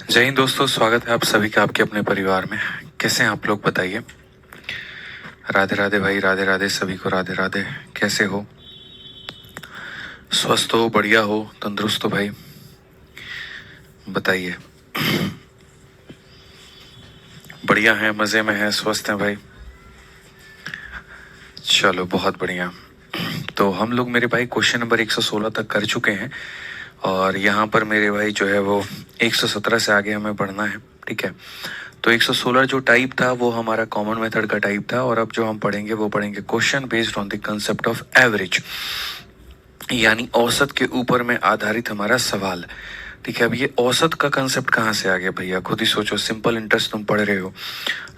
जय हिंद दोस्तों, स्वागत है आप सभी का आपके अपने परिवार में। कैसे हैं आप लोग, बताइए। राधे राधे भाई, राधे राधे सभी को, राधे राधे। कैसे हो? स्वस्थ हो, बढ़िया हो, तंदुरुस्त हो भाई? बताइए। बढ़िया है, मज़े में है, स्वस्थ हैं भाई। चलो बहुत बढ़िया। तो हम लोग मेरे भाई क्वेश्चन नंबर 116 तक कर चुके हैं और यहाँ पर मेरे भाई जो है वो 117 से आगे हमें बढ़ना है। ठीक है, तो 116 जो टाइप था वो हमारा कॉमन मेथड का टाइप था, और अब जो हम पढ़ेंगे वो पढ़ेंगे question based on the concept of average, यानी औसत के ऊपर में आधारित हमारा सवाल। ठीक है, अब ये औसत का कंसेप्ट कहाँ से आ गया भैया? खुद ही सोचो। सिंपल इंटरेस्ट तुम पढ़ रहे हो,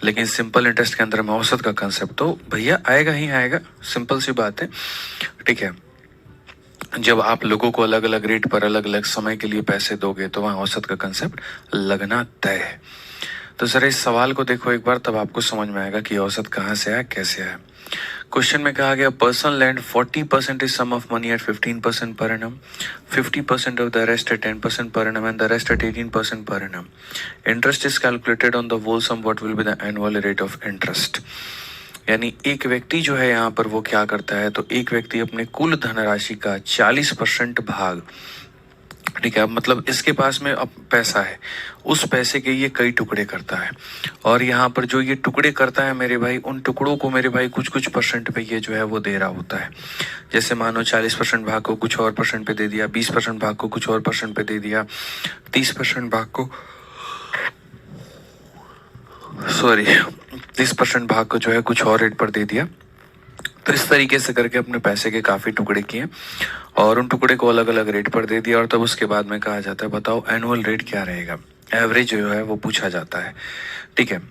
लेकिन सिंपल इंटरेस्ट के अंदर में औसत का कंसेप्ट तो भैया आएगा ही आएगा, सिंपल सी बात है। ठीक है, जब आप लोगों को अलग अलग रेट पर अलग अलग समय के लिए पैसे दोगे तो वहाँ औसत का कंसेप्ट लगना तय है। तो सर इस सवाल को देखो एक बार, तब आपको समझ में आएगा कि औसत कहाँ से आया, कैसे आया। क्वेश्चन में कहा गया person lend 40% is sum of money at 15% per annum, 50% of the rest at 10% per annum and the rest at 18% per annum. Interest is calculated on the whole sum, what will be the annual rate of interest. यानी एक व्यक्ति जो है यहाँ पर वो क्या करता है, तो एक व्यक्ति अपने कुल धनराशि का 40% भाग, ठीक है, मतलब इसके पास में अब पैसा है, उस पैसे के ये कई टुकड़े करता है, और यहाँ पर जो ये टुकड़े करता है मेरे भाई, उन टुकड़ों को मेरे भाई कुछ कुछ परसेंट पे ये जो है वो दे रहा होता है। जैसे मानो 40% भाग को कुछ और परसेंट पे दे दिया, 20% भाग को कुछ और परसेंट पे दे दिया, 30% भाग को, सॉरी, 30% भाग को जो है कुछ और रेट पर दे दिया। तो इस तरीके से करके अपने पैसे के काफ़ी टुकड़े किए और उन टुकड़े को अलग अलग रेट पर दे दिया, और तब उसके बाद में कहा जाता है बताओ एनुअल रेट क्या रहेगा, एवरेज जो है वो पूछा जाता है। ठीक है,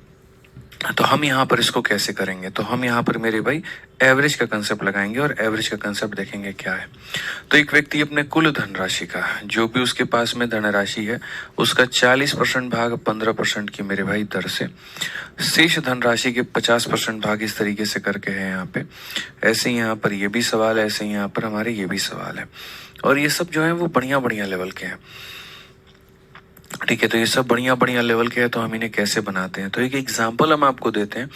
तो हम यहाँ पर इसको कैसे करेंगे, तो हम यहाँ पर मेरे भाई एवरेज का कंसेप्ट लगाएंगे और एवरेज का कंसेप्ट देखेंगे क्या है। तो एक व्यक्ति अपने कुल धनराशि का, जो भी उसके पास में धनराशि है, उसका 40% भाग 15% की मेरे भाई दर से, शेष धनराशि के 50% भाग इस तरीके से करके है यहाँ पे। ऐसे ही यहाँ पर ये भी सवाल है, ऐसे ही यहाँ पर हमारे ये भी सवाल है, और ये सब जो है वो बढ़िया बढ़िया लेवल के हैं। ठीक है, तो ये सब बढ़िया बढ़िया लेवल के हैं, तो हम इन्हें कैसे बनाते हैं, तो एक एग्जांपल हम आपको देते हैं।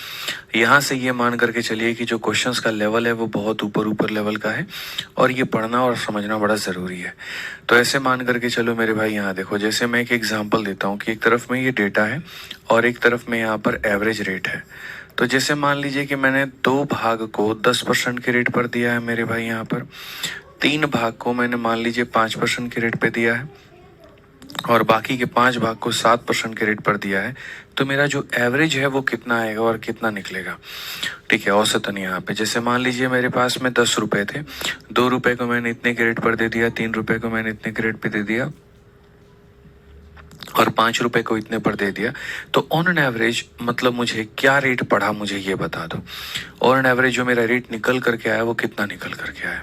यहाँ से ये मान करके चलिए कि जो क्वेश्चंस का लेवल है वो बहुत ऊपर ऊपर लेवल का है, और ये पढ़ना और समझना बड़ा ज़रूरी है। तो ऐसे मान करके चलो मेरे भाई, यहाँ देखो, जैसे मैं एक एग्जाम्पल देता हूँ कि एक तरफ में ये डेटा है और एक तरफ में यहाँ पर एवरेज रेट है। तो जैसे मान लीजिए कि मैंने 2 भाग को 10% के रेट पर दिया है मेरे भाई, यहाँ पर 3 भाग को मैंने मान लीजिए 5% के रेट पे दिया है, और बाकी के 5 भाग को 7% के रेट पर दिया है। तो मेरा जो एवरेज है वो कितना आएगा और कितना निकलेगा? ठीक है, औसतन यहाँ पे जैसे मान लीजिए मेरे पास में 10 रुपए थे, 2 रुपए को मैंने इतने के रेट पर दे दिया, 3 रुपए को मैंने इतने के रेट पे दे दिया, और 5 रुपए को इतने पर दे दिया। तो ऑन एन एवरेज मतलब मुझे क्या रेट पड़ा, मुझे ये बता दो। ऑन एन एवरेज जो मेरा रेट निकल करके आया वो कितना निकल करके आया?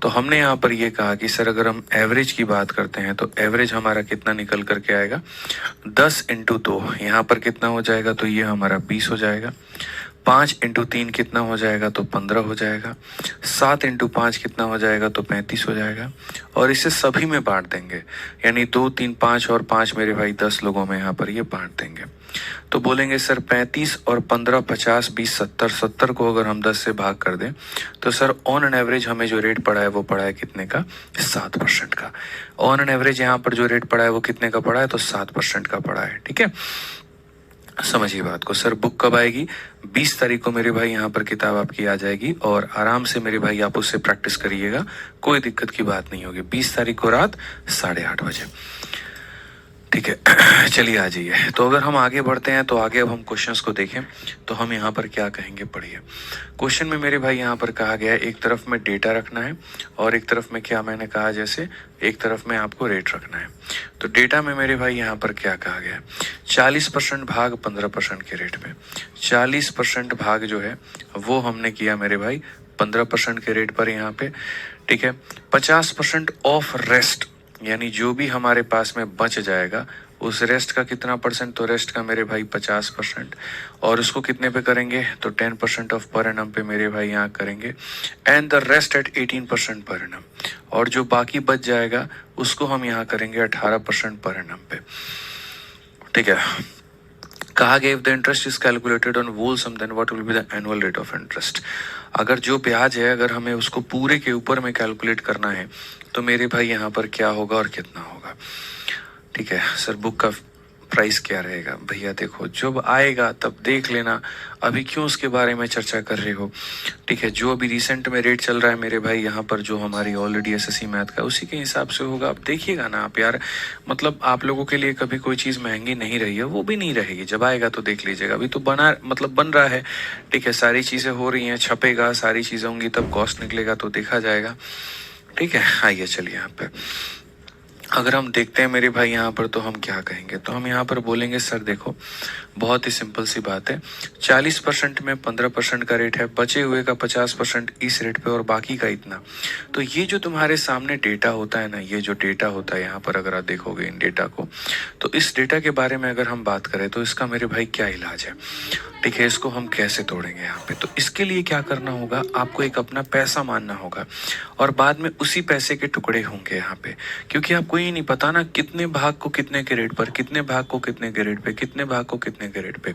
तो हमने यहाँ पर ये कहा कि सर अगर हम एवरेज की बात करते हैं तो एवरेज हमारा कितना निकल करके आएगा, 10 इंटू 2, यहाँ पर कितना हो जाएगा, तो ये हमारा 20 हो जाएगा। 5 इंटू 3 कितना हो जाएगा, तो 15 हो जाएगा। 7 इंटू 5 कितना हो जाएगा, तो 35 हो जाएगा। और इसे सभी में बांट देंगे, यानी 2 3 5 और 5 मेरे भाई 10 लोगों में यहाँ पर ये बांट देंगे। तो बोलेंगे सर 35 और 15 50 20 70, 70 को अगर हम 10 से भाग कर दें तो सर ऑन एन एवरेज हमें जो रेट पड़ा है वो पड़ा है कितने का, 7% का। ऑन एन एवरेज यहाँ पर जो रेट पड़ा है वो कितने का पड़ा है, तो 7% का पड़ा है। ठीक है, समझिए बात को। सर बुक कब आएगी? 20 तारीख को मेरे भाई यहाँ पर किताब आपकी आ जाएगी, और आराम से मेरे भाई आप उससे प्रैक्टिस करिएगा, कोई दिक्कत की बात नहीं होगी। 20 तारीख को रात 8:30 बजे। ठीक है, चलिए आ जाइए। तो अगर हम आगे बढ़ते हैं तो आगे अब हम क्वेश्चंस को देखें तो हम यहाँ पर क्या कहेंगे, पढ़िए। क्वेश्चन में मेरे भाई यहाँ पर कहा गया है एक तरफ में डेटा रखना है और एक तरफ में क्या मैंने कहा, जैसे एक तरफ में आपको रेट रखना है। तो डेटा में मेरे भाई यहाँ पर क्या कहा गया है, 40% भाग 15% के रेट में। 40% भाग जो है वो हमने किया मेरे भाई 15% के रेट पर यहाँ पे। ठीक है, 50% ऑफ रेस्ट, यानी जो भी हमारे पास में बच जाएगा उस रेस्ट का कितना परसेंट, तो रेस्ट का मेरे भाई 50%, और उसको कितने पे करेंगे, तो 10% ऑफ पर एनम पे मेरे भाई यहाँ करेंगे, and the rest at 18% per annum. और जो बाकी बच जाएगा उसको हम यहाँ करेंगे 18% पर एनम पे। ठीक है। कहा गया if the interest is calculated on whole sum then what will be the annual rate of interest. अगर जो ब्याज है अगर हमें उसको पूरे के ऊपर में कैलकुलेट करना है तो मेरे भाई यहाँ पर क्या होगा और कितना होगा। ठीक है सर, बुक का प्राइस क्या रहेगा? भैया देखो, जब आएगा तब देख लेना, अभी क्यों उसके बारे में चर्चा कर रहे हो। ठीक है, जो अभी रिसेंट में रेट चल रहा है मेरे भाई यहाँ पर, जो हमारी ऑलरेडी एसएससी मैथ का, उसी के हिसाब से होगा। अब देखिएगा ना आप यार, मतलब आप लोगों के लिए कभी कोई चीज़ महंगी नहीं रही है, वो भी नहीं रहेगी, जब आएगा तो देख लीजिएगा। अभी तो बन रहा है। ठीक है, सारी चीज़ें हो रही हैं, छपेगा, सारी चीज़ें होंगी, तब कॉस्ट निकलेगा तो देखा जाएगा। ठीक है, आइए चलिए यहाँ पे अगर हम देखते हैं मेरे भाई यहाँ पर, तो हम क्या कहेंगे, तो हम यहाँ पर बोलेंगे सर देखो बहुत ही सिंपल सी बात है, 40% में 15% का रेट है, बचे हुए का 50% इस रेट पे और बाकी का इतना। तो ये जो तुम्हारे सामने डेटा होता है ना, ये जो डेटा होता है यहाँ पर, अगर आप देखोगे इन डेटा को, तो इस डेटा के बारे में अगर हम बात करें तो इसका मेरे भाई क्या इलाज है। ठीक है, इसको हम कैसे तोड़ेंगे यहाँ पे, तो इसके लिए क्या करना होगा, आपको एक अपना पैसा मानना होगा और बाद में उसी पैसे के टुकड़े होंगे यहाँ पे, क्योंकि आपको ये नहीं पता ना कितने भाग को कितने के रेट पर, कितने भाग को कितने के रेट पे, कितने भाग को कितने के रेट पे।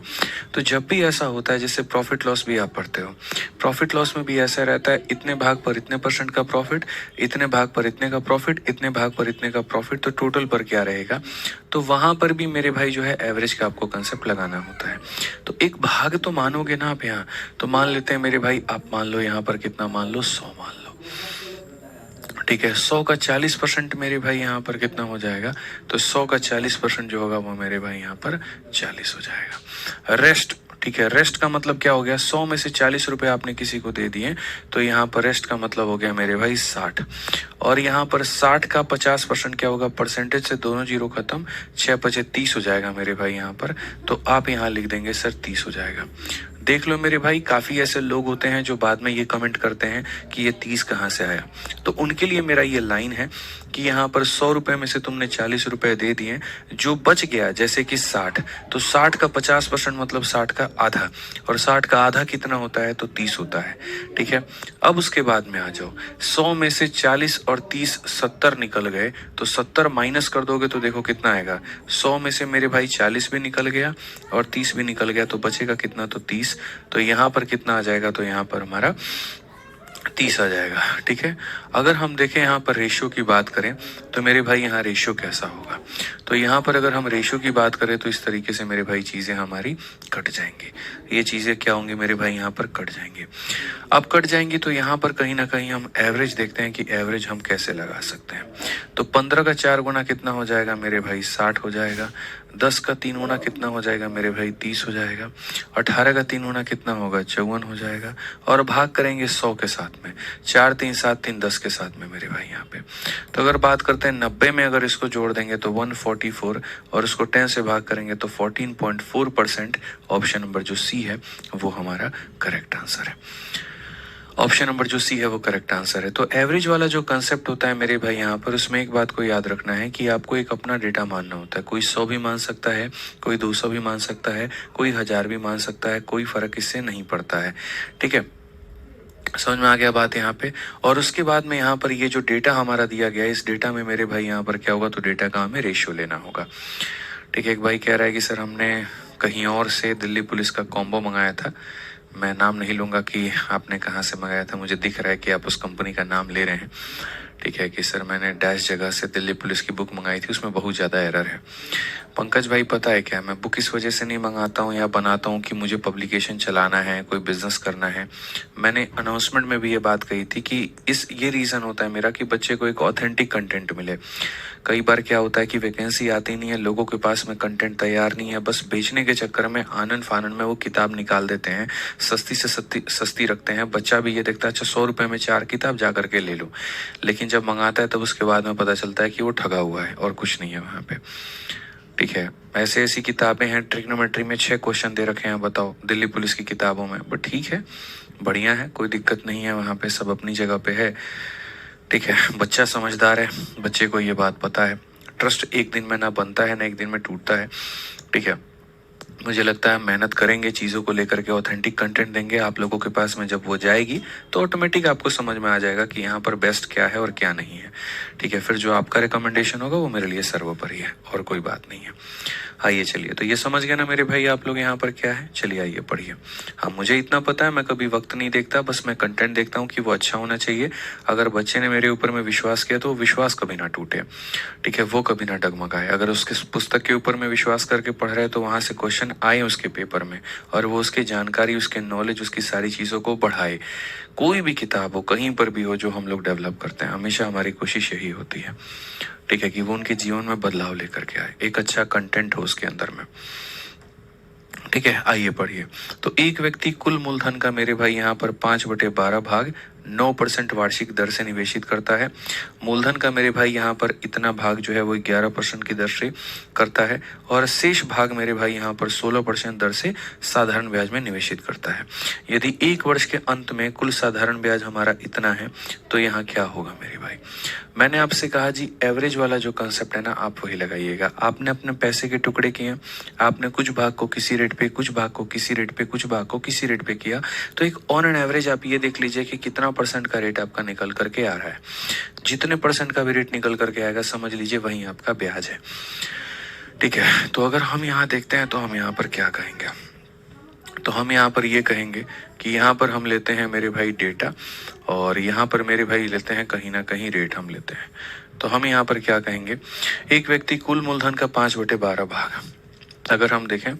तो जब भी ऐसा होता है, जैसे प्रॉफिट लॉस भी आप पढ़ते हो, प्रॉफिट लॉस में भी ऐसा रहता है, इतने भाग पर इतने % का प्रॉफिट, इतने भाग पर इतने का प्रॉफिट, इतने भाग पर इतने का प्रॉफिट, तो टोटल पर क्या रहेगा। तो वहां पर भी मेरे भाई जो है एवरेज का आपको कंसेप्ट लगाना होता है। तो एक भाग तो मानोगे ना आप यहाँ, तो मान लेते हैं मेरे भाई, आप मान लो यहाँ पर कितना मान लो, 100 मान लो। ठीक है, 100 का 40% मेरे भाई यहाँ पर कितना हो जाएगा, तो 100 का 40% जो होगा वो मेरे भाई यहाँ पर 40 हो जाएगा। रेस्ट, ठीक है, रेस्ट का मतलब क्या हो गया, 100 में से 40 रुपए आपने किसी को दे दिए, तो यहाँ पर रेस्ट का मतलब हो गया मेरे भाई 60। और यहाँ पर 60 का 50% क्या होगा, परसेंटेज से दोनों जीरो खत्म, 6×5 30 हो जाएगा मेरे भाई यहाँ पर। तो आप यहाँ लिख देंगे सर 30 हो जाएगा। देख लो मेरे भाई, काफी ऐसे लोग होते हैं जो बाद में ये कमेंट करते हैं कि ये 30 कहाँ से आया। तो उनके लिए मेरा ये लाइन है कि यहाँ पर 100 रुपए में से तुमने 40 रुपए दे दिए, जो बच गया जैसे कि 60, तो 60 का 50% मतलब 60 का आधा, और 60 का आधा कितना होता है, तो 30 होता है। ठीक है, अब उसके बाद में आ जाओ, 100 में से 40 और 30 70 निकल गए, तो 70 माइनस कर दोगे तो देखो कितना आएगा, 100 में से मेरे भाई 40 भी निकल गया और 30 भी निकल गया, तो बचेगा कितना, तो 30। तो यहाँ पर कितना आ जाएगा, तो यहाँ पर हमारा 30 आ जाएगा। ठीक है, अगर हम देखें यहाँ पर रेशियो की बात करें, तो मेरे भाई यहाँ रेशियो कैसा होगा, तो यहाँ पर अगर हम रेशियो की बात करें तो इस तरीके से मेरे भाई चीज़ें हमारी कट जाएंगी। ये चीज़ें क्या होंगी मेरे भाई, यहाँ पर कट जाएंगी। अब कट जाएंगी तो यहाँ पर कहीं ना कहीं हम एवरेज देखते हैं कि एवरेज हम कैसे लगा सकते हैं। तो 15 का 4 गुना कितना हो जाएगा मेरे भाई, 60 हो जाएगा। 10 का 3 गुना कितना हो जाएगा मेरे भाई, 30 हो जाएगा। 18 का 3 गुना कितना होगा, 54 हो जाएगा। और भाग करेंगे 100 के साथ में, 4 3 7 3 10 के साथ में मेरे भाई यहाँ पे। तो अगर बात करते हैं 90 में, अगर इसको जोड़ देंगे तो 144, और इसको 10 से भाग करेंगे तो 14.4%। ऑप्शन नंबर जो सी है वो हमारा करेक्ट आंसर है। ऑप्शन नंबर जो सी है वो करेक्ट आंसर है। तो एवरेज वाला जो कंसेप्ट होता है मेरे भाई यहाँ पर, उसमें एक बात को याद रखना है कि आपको एक अपना डेटा मानना होता है। कोई 100 भी मान सकता है, कोई 200 भी मान सकता है, कोई 1000 भी मान सकता है, कोई फर्क इससे नहीं पड़ता है। ठीक है, समझ में आ गया बात यहाँ पे। और उसके बाद में यहाँ पर ये जो डेटा हमारा दिया गया है, इस डेटा में मेरे भाई यहाँ पर क्या होगा, तो डेटा का हमें रेशियो लेना होगा। ठीक है, एक भाई कह रहा है कि सर हमने कहीं और से दिल्ली पुलिस का कॉम्बो मंगाया था। मैं नाम नहीं लूँगा कि आपने कहाँ से मंगाया था, मुझे दिख रहा है कि आप उस कंपनी का नाम ले रहे हैं। ठीक है, कि सर मैंने डैश जगह से दिल्ली पुलिस की बुक मंगाई थी, उसमें बहुत ज़्यादा एरर है। पंकज भाई पता है क्या, मैं बुक इस वजह से नहीं मंगाता हूँ या बनाता हूँ कि मुझे पब्लिकेशन चलाना है, कोई बिजनेस करना है। मैंने अनाउंसमेंट में भी ये बात कही थी कि ये रीज़न होता है मेरा कि बच्चे को एक ऑथेंटिक कंटेंट मिले। कई बार क्या होता है कि वैकेंसी आती नहीं है, लोगों के पास में कंटेंट तैयार नहीं है, बस बेचने के चक्कर में आनन फानन में वो किताब निकाल देते हैं, सस्ती से सस्ती रखते हैं। बच्चा भी ये देखता है अच्छा 100 रुपये में 4 किताब जा करके ले लो, लेकिन जब मंगाता है तब उसके बाद में पता चलता है कि वो ठगा हुआ है और कुछ नहीं है वहाँ पे। ठीक है, ऐसे ऐसी किताबें हैं, ट्रिग्नोमेट्री में 6 क्वेश्चन दे रखे हैं, बताओ दिल्ली पुलिस की किताबों में। बट ठीक है, बढ़िया है, कोई दिक्कत नहीं है, वहाँ पे सब अपनी जगह पे है। ठीक है, बच्चा समझदार है, बच्चे को ये बात पता है। ट्रस्ट एक दिन में ना बनता है ना एक दिन में टूटता है। ठीक है, मुझे लगता है मेहनत करेंगे, चीज़ों को लेकर के ऑथेंटिक कंटेंट देंगे आप लोगों के पास में, जब वो जाएगी तो ऑटोमेटिक आपको समझ में आ जाएगा कि यहाँ पर बेस्ट क्या है और क्या नहीं है। ठीक है, फिर जो आपका रिकमेंडेशन होगा वो मेरे लिए सर्वोपरि है और कोई बात नहीं है। आइए चलिए, तो ये समझ गए ना मेरे भाई आप लोग यहाँ पर क्या है। चलिए आइए पढ़िए। हाँ, मुझे इतना पता है, मैं कभी वक्त नहीं देखता, बस मैं कंटेंट देखता हूँ कि वो अच्छा होना चाहिए। अगर बच्चे ने मेरे ऊपर में विश्वास किया तो वो विश्वास कभी ना टूटे, ठीक है, वो कभी ना डगमगाए। अगर उसके पुस्तक के ऊपर में विश्वास करके पढ़ रहे हैं तो वहाँ से क्वेश्चन आए उसके पेपर में, और वो उसकी जानकारी, उसके नॉलेज, उसकी सारी चीज़ों को बढ़ाए। कोई भी किताब हो, कहीं पर भी हो, जो हम लोग डेवलप करते हैं, हमेशा हमारी कोशिश यही होती है, ठीक है, कि वो उनके जीवन में बदलाव लेकर के आए, एक अच्छा कंटेंट हो उसके अंदर में, ठीक है। आइए पढ़िए। तो एक व्यक्ति कुल मूलधन का मेरे भाई यहाँ पर 5/12 भाग 9% वार्षिक दर से निवेशित करता है। मूलधन का मेरे भाई यहाँ पर इतना भाग जो है वो 11% की दर से करता है, और शेष भाग मेरे भाई यहाँ पर 16% दर से साधारण ब्याज में निवेशित करता है। यदि एक वर्ष के अंत में कुल साधारण ब्याज हमारा इतना है तो यहाँ क्या होगा मेरे भाई। मैंने आपसे कहा जी, एवरेज वाला जो कंसेप्ट है ना, आप वही लगाइएगा। आपने अपने पैसे के टुकड़े किए, आपने कुछ भाग को किसी रेट पे, कुछ भाग को किसी रेट पे, कुछ भाग को किसी रेट पे किया, तो एक ऑन एन एवरेज आप ये देख लीजिए कि कितना % का रेट आपका निकल करके आ रहा है। जितने % का भी रेट निकल करके आएगा, समझ लीजिए वही आपका ब्याज है, ठीक है। तो अगर हम यहाँ देखते हैं तो हम यहाँ पर क्या कहेंगे, तो हम यहाँ पर ये कहेंगे कि यहाँ पर हम लेते हैं मेरे भाई डेटा, और यहाँ पर मेरे भाई लेते हैं कहीं ना कहीं रेट हम लेते हैं। तो हम यहाँ पर क्या कहेंगे, एक व्यक्ति कुल मूलधन का 5/12 भाग, अगर हम देखें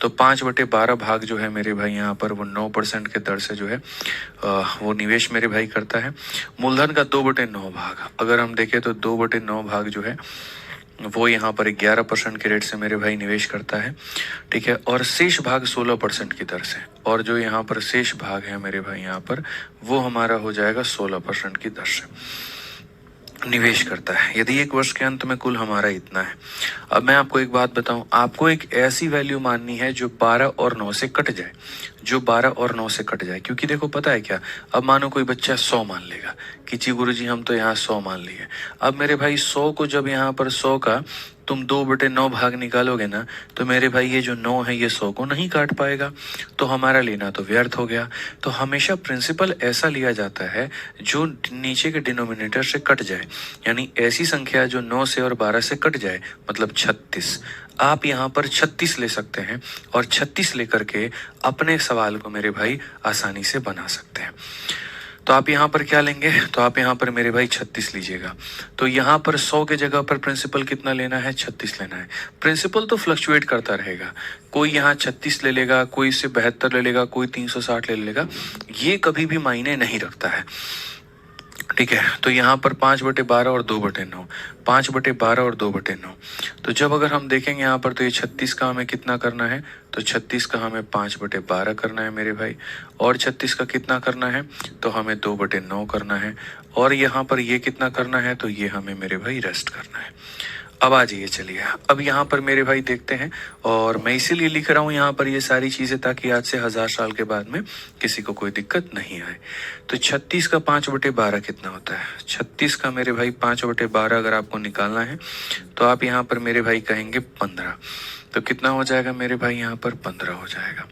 तो 5/12 भाग जो है मेरे भाई यहाँ पर वो 9% के दर से जो है वो निवेश मेरे भाई करता है। मूलधन का 2/9 भाग अगर हम देखें तो 2/9 भाग जो है वो यहाँ पर 11% के रेट से मेरे भाई निवेश करता है, ठीक है। और शेष भाग 16% की दर से, और जो यहाँ पर शेष भाग है मेरे भाई यहाँ पर वो हमारा हो जाएगा 16% की दर से निवेश करता है। यदि एक वर्ष के अंत में कुल हमारा इतना है। अब मैं आपको एक बात बताऊं, आपको एक ऐसी वैल्यू माननी है जो 12 और 9 से कट जाए, जो 12 और 9 से कट जाए। क्योंकि देखो पता है क्या, अब मानो कोई बच्चा 100 मान लेगा कि जी गुरुजी हम तो यहाँ 100 मान लिए। अब मेरे भाई 100 को जब यहाँ पर 100 का तुम 2/9 भाग निकालोगे ना, तो मेरे भाई ये जो 9 है ये 100 को नहीं काट पाएगा, तो हमारा लेना तो व्यर्थ हो गया। तो हमेशा प्रिंसिपल ऐसा लिया जाता है जो नीचे के डिनोमिनेटर से कट जाए, यानी ऐसी संख्या जो 9 से और 12 से कट जाए, मतलब 36। आप यहाँ पर 36 ले सकते हैं, और 36 लेकर के अपने सवाल को मेरे भाई आसानी से बना सकते हैं। तो आप यहाँ पर क्या लेंगे, तो आप यहाँ पर मेरे भाई 36 लीजिएगा। तो यहाँ पर 100 के जगह पर प्रिंसिपल कितना लेना है, 36 लेना है। प्रिंसिपल तो फ्लक्चुएट करता रहेगा, कोई यहाँ 36 ले लेगा, कोई इससे 72 ले लेगा, कोई 360 ले लेगा, ये कभी भी मायने नहीं रखता है, ठीक है। तो यहाँ पर 5/12 और 2/9, 5/12 और 2/9। तो जब अगर हम देखेंगे यहाँ पर तो ये 36 का हमें कितना करना है, तो 36 का हमें 5/12 करना है मेरे भाई, और 36 का कितना करना है, तो हमें 2/9 करना है, और यहाँ पर ये कितना करना है, तो ये हमें मेरे भाई रेस्ट करना है। अब आ जाइए, चलिए अब यहाँ पर मेरे भाई देखते हैं, और मैं इसीलिए लिख रहा हूँ यहाँ पर ये सारी चीज़ें ताकि आज से 1000 साल के बाद में किसी को कोई दिक्कत नहीं आए। तो 36 का 5/12 कितना होता है, 36 का मेरे भाई 5/12 अगर आपको निकालना है तो आप यहाँ पर मेरे भाई कहेंगे 15। तो कितना हो जाएगा मेरे भाई यहाँ पर 15 हो जाएगा।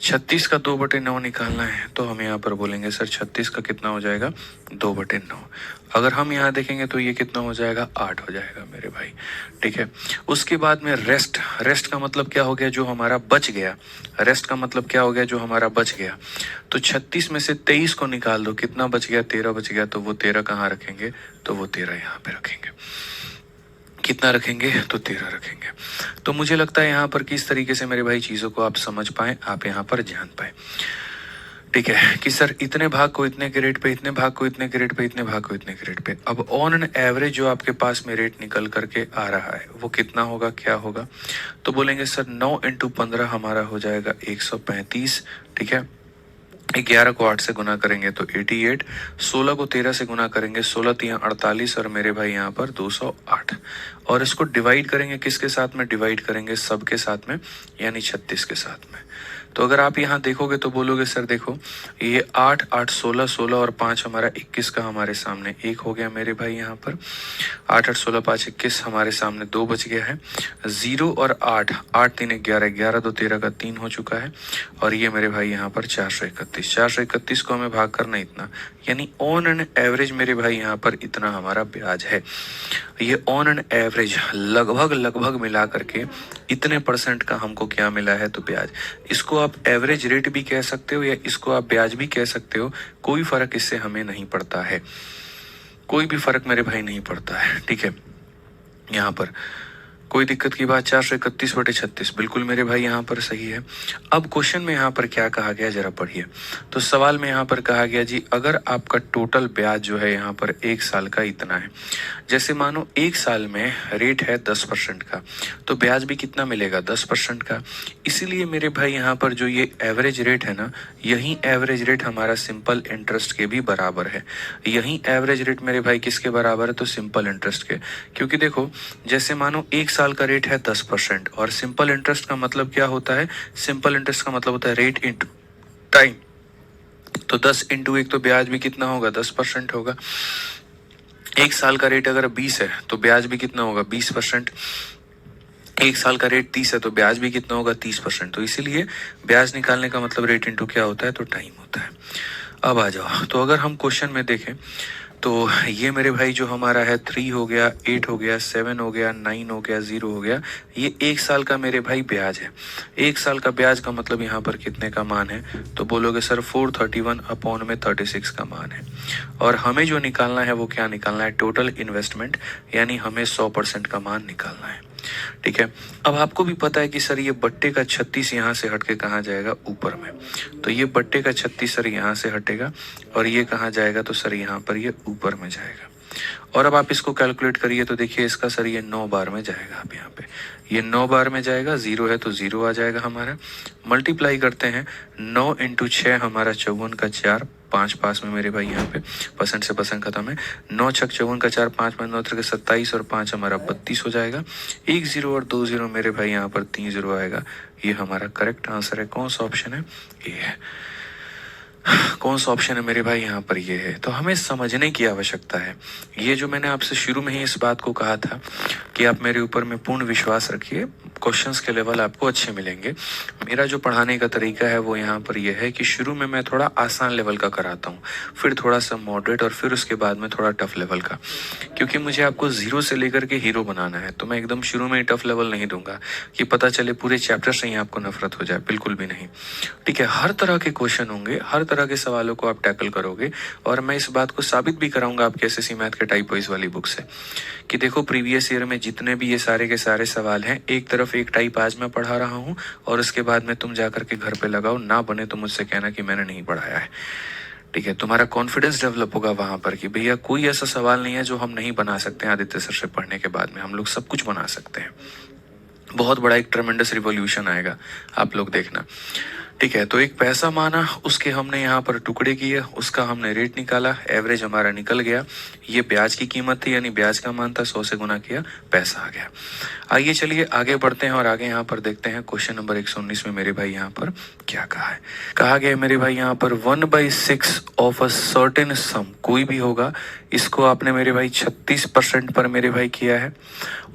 36 का 2/9 निकालना है तो हम यहाँ पर बोलेंगे सर 36 का कितना हो जाएगा, 2/9। अगर हम यहाँ देखेंगे तो ये कितना हो जाएगा, 8 हो जाएगा मेरे भाई, ठीक है। उसके बाद में रेस्ट, रेस्ट का मतलब क्या हो गया, जो हमारा बच गया। रेस्ट का मतलब क्या हो गया, जो हमारा बच गया। तो 36 में से 23 को निकाल दो, कितना बच गया, 13 बच गया। तो वो 13 कहाँ रखेंगे, तो वो 13 यहाँ पे रखेंगे। कितना रखेंगे, तो 13 रखेंगे। तो मुझे लगता है यहाँ पर किस तरीके से मेरे भाई चीज़ों को आप समझ पाए, आप यहाँ पर जान पाए, ठीक है, कि सर इतने भाग को इतने के रेट पे, इतने भाग को इतने के रेट पे, इतने भाग को इतने के रेट पे। अब ऑन एन एवरेज जो आपके पास में रेट निकल करके आ रहा है वो कितना होगा, क्या होगा, तो बोलेंगे सर 9 × 15 हमारा हो जाएगा 135, ठीक है। 11 को 8 से गुना करेंगे तो 88, 16 को 13 से गुना करेंगे, 16 3 48, और मेरे भाई यहाँ पर 208। और इसको डिवाइड करेंगे किसके साथ में, डिवाइड करेंगे सब के साथ में, यानी 36 के साथ में। तो अगर आप यहाँ देखोगे तो बोलोगे सर देखो ये 8 8 16 16 और 5 हमारा 21 का हमारे सामने 1 हो गया मेरे भाई। यहाँ पर 8 8 16 5 21 हमारे सामने 2 बच गया है। 0 और 8 8 3 11 11 2 13 का 3 हो चुका है। और ये मेरे भाई यहाँ पर 431 को हमें भाग करना इतना, यानी ऑन एन एवरेज मेरे भाई यहाँ पर इतना हमारा ब्याज है। ये ऑन एन एवरेज लगभग मिला करके इतने % का हमको क्या मिला है, तो ब्याज। इसको आप एवरेज रेट भी कह सकते हो या इसको आप ब्याज भी कह सकते हो, कोई फर्क इससे हमें नहीं पड़ता है, कोई भी फर्क मेरे भाई नहीं पड़ता है। ठीक है, यहाँ पर कोई दिक्कत की बात, 431/36 बिल्कुल मेरे भाई यहाँ पर सही है। अब क्वेश्चन में यहाँ पर क्या कहा गया जरा पढ़िए। तो सवाल में यहाँ पर कहा गया जी, अगर आपका टोटल ब्याज जो है यहाँ पर 1 साल का इतना है, जैसे मानो 1 साल में रेट है 10% का, तो ब्याज भी कितना मिलेगा, 10% का। इसीलिए मेरे भाई यहाँ पर जो ये एवरेज रेट है ना, यही एवरेज रेट हमारा सिंपल इंटरेस्ट के भी बराबर है। यही एवरेज रेट मेरे भाई किसके बराबर है, तो सिंपल इंटरेस्ट के। क्योंकि देखो, जैसे मानो 1 साल का रेट है 10% और सिंपल इंटरेस्ट का मतलब क्या होता है, सिंपल इंटरेस्ट का मतलब होता है रेट इंटू टाइम। तो 10 इंटू 1 तो ब्याज भी कितना होगा, 10% होगा। 1 साल का रेट अगर 20 है तो ब्याज भी कितना होगा, 20%। 1 साल का रेट 30 है तो ब्याज भी कितना होगा, 30%। तो इसीलिए ब्याज निकालने का मतलब रेट इंटू क्या होता है, तो टाइम होता है। अब आ जाओ, तो अगर हम क्वेश्चन में देखें तो ये मेरे भाई जो हमारा है 3 हो गया, 8 हो गया, 7 हो गया, 9 हो गया, 0 हो गया, ये 1 साल का मेरे भाई ब्याज है। 1 साल का ब्याज का मतलब यहाँ पर कितने का मान है, तो बोलोगे सर 431/36 का मान है। और हमें जो निकालना है वो क्या निकालना है, टोटल इन्वेस्टमेंट, यानी हमें 100% का मान निकालना है। ठीक है, अब आपको भी पता है कि सर ये बट्टे का 36 यहाँ से हट के कहाँ जाएगा, ऊपर में। तो ये बट्टे का 36 सर यहाँ से हटेगा और ये कहाँ जाएगा, तो सर यहाँ पर ये ऊपर में जाएगा। और अब आप इसको कैलकुलेट करिए तो देखिए इसका सर ये 9 बार में जाएगा। अब यहाँ पे ये 9 बार में जाएगा, 0 है तो 0 आ जाएगा हमारा। मल्टीप्लाई करते हैं, 9 इंटू 6 हमारा 54 का 4, 5 पास में मेरे भाई यहाँ पे परसेंट से परसेंट खत्म है। 9 छक 54 का 4, 5 में 9 3 27 और 5 हमारा 32 हो जाएगा। 1 0 और 2 0 मेरे भाई यहाँ पर 3 0 आएगा। ये हमारा करेक्ट आंसर है। कौन सा ऑप्शन है, ये है। कौन सा ऑप्शन है मेरे भाई, यहाँ पर ये है। तो हमें समझने की आवश्यकता है। ये जो मैंने आपसे शुरू में ही इस बात को कहा था कि आप मेरे ऊपर में पूर्ण विश्वास रखिए, क्वेश्चंस के लेवल आपको अच्छे मिलेंगे। मेरा जो पढ़ाने का तरीका है वो यहाँ पर यह है कि शुरू में मैं थोड़ा आसान लेवल का कराता हूँ, फिर थोड़ा सा मॉडरेट और फिर उसके बाद में थोड़ा टफ लेवल का, क्योंकि मुझे आपको 0 से लेकर के हीरो बनाना है। तो मैं एकदम शुरू में ही टफ लेवल नहीं दूंगा कि पता चले पूरे चैप्टर से ही आपको नफरत हो जाए, बिल्कुल भी नहीं। ठीक है, हर तरह के क्वेश्चन होंगे, हर तरह के सवालों को आप टैकल करोगे। और मैं इस बात को साबित भी कराऊंगा आपके एसएससी मैथ के टाइप वाइज वाली बुक से कि देखो प्रीवियस ईयर में जितने भी ये सारे के सारे सवाल हैं, एक तरफ एक टाइप आज मैं पढ़ा रहा हूँ और उसके बाद में तुम जाकर के घर पे लगाओ, ना बने तो मुझसे कहना कि मैंने नहीं पढ़ाया है। ठीक है, तुम्हारा कॉन्फिडेंस डेवलप होगा वहां पर कि भैया कोई ऐसा सवाल नहीं है जो हम नहीं बना सकते हैं। आदित्य सर से पढ़ने के बाद में हम लोग सब कुछ बना सकते हैं। बहुत बड़ा एक ट्रेमेंडस रिवॉल्यूशन आएगा, आप लोग देखना। ठीक है, तो एक पैसा माना, उसके हमने यहाँ पर टुकड़े किए, उसका हमने रेट निकाला, एवरेज हमारा निकल गया। ये ब्याज की कीमत थी, यानी ब्याज का मान था, 100 से गुना किया, पैसा आ गया। आइए चलिए आगे बढ़ते हैं और आगे यहाँ पर देखते हैं क्वेश्चन नंबर 119 में मेरे भाई यहाँ पर क्या कहा है। कहा गया मेरे भाई यहाँ पर 1/6 ऑफ अ सर्टेन सम, कोई भी होगा, इसको आपने मेरे भाई 36% पर मेरे भाई किया है।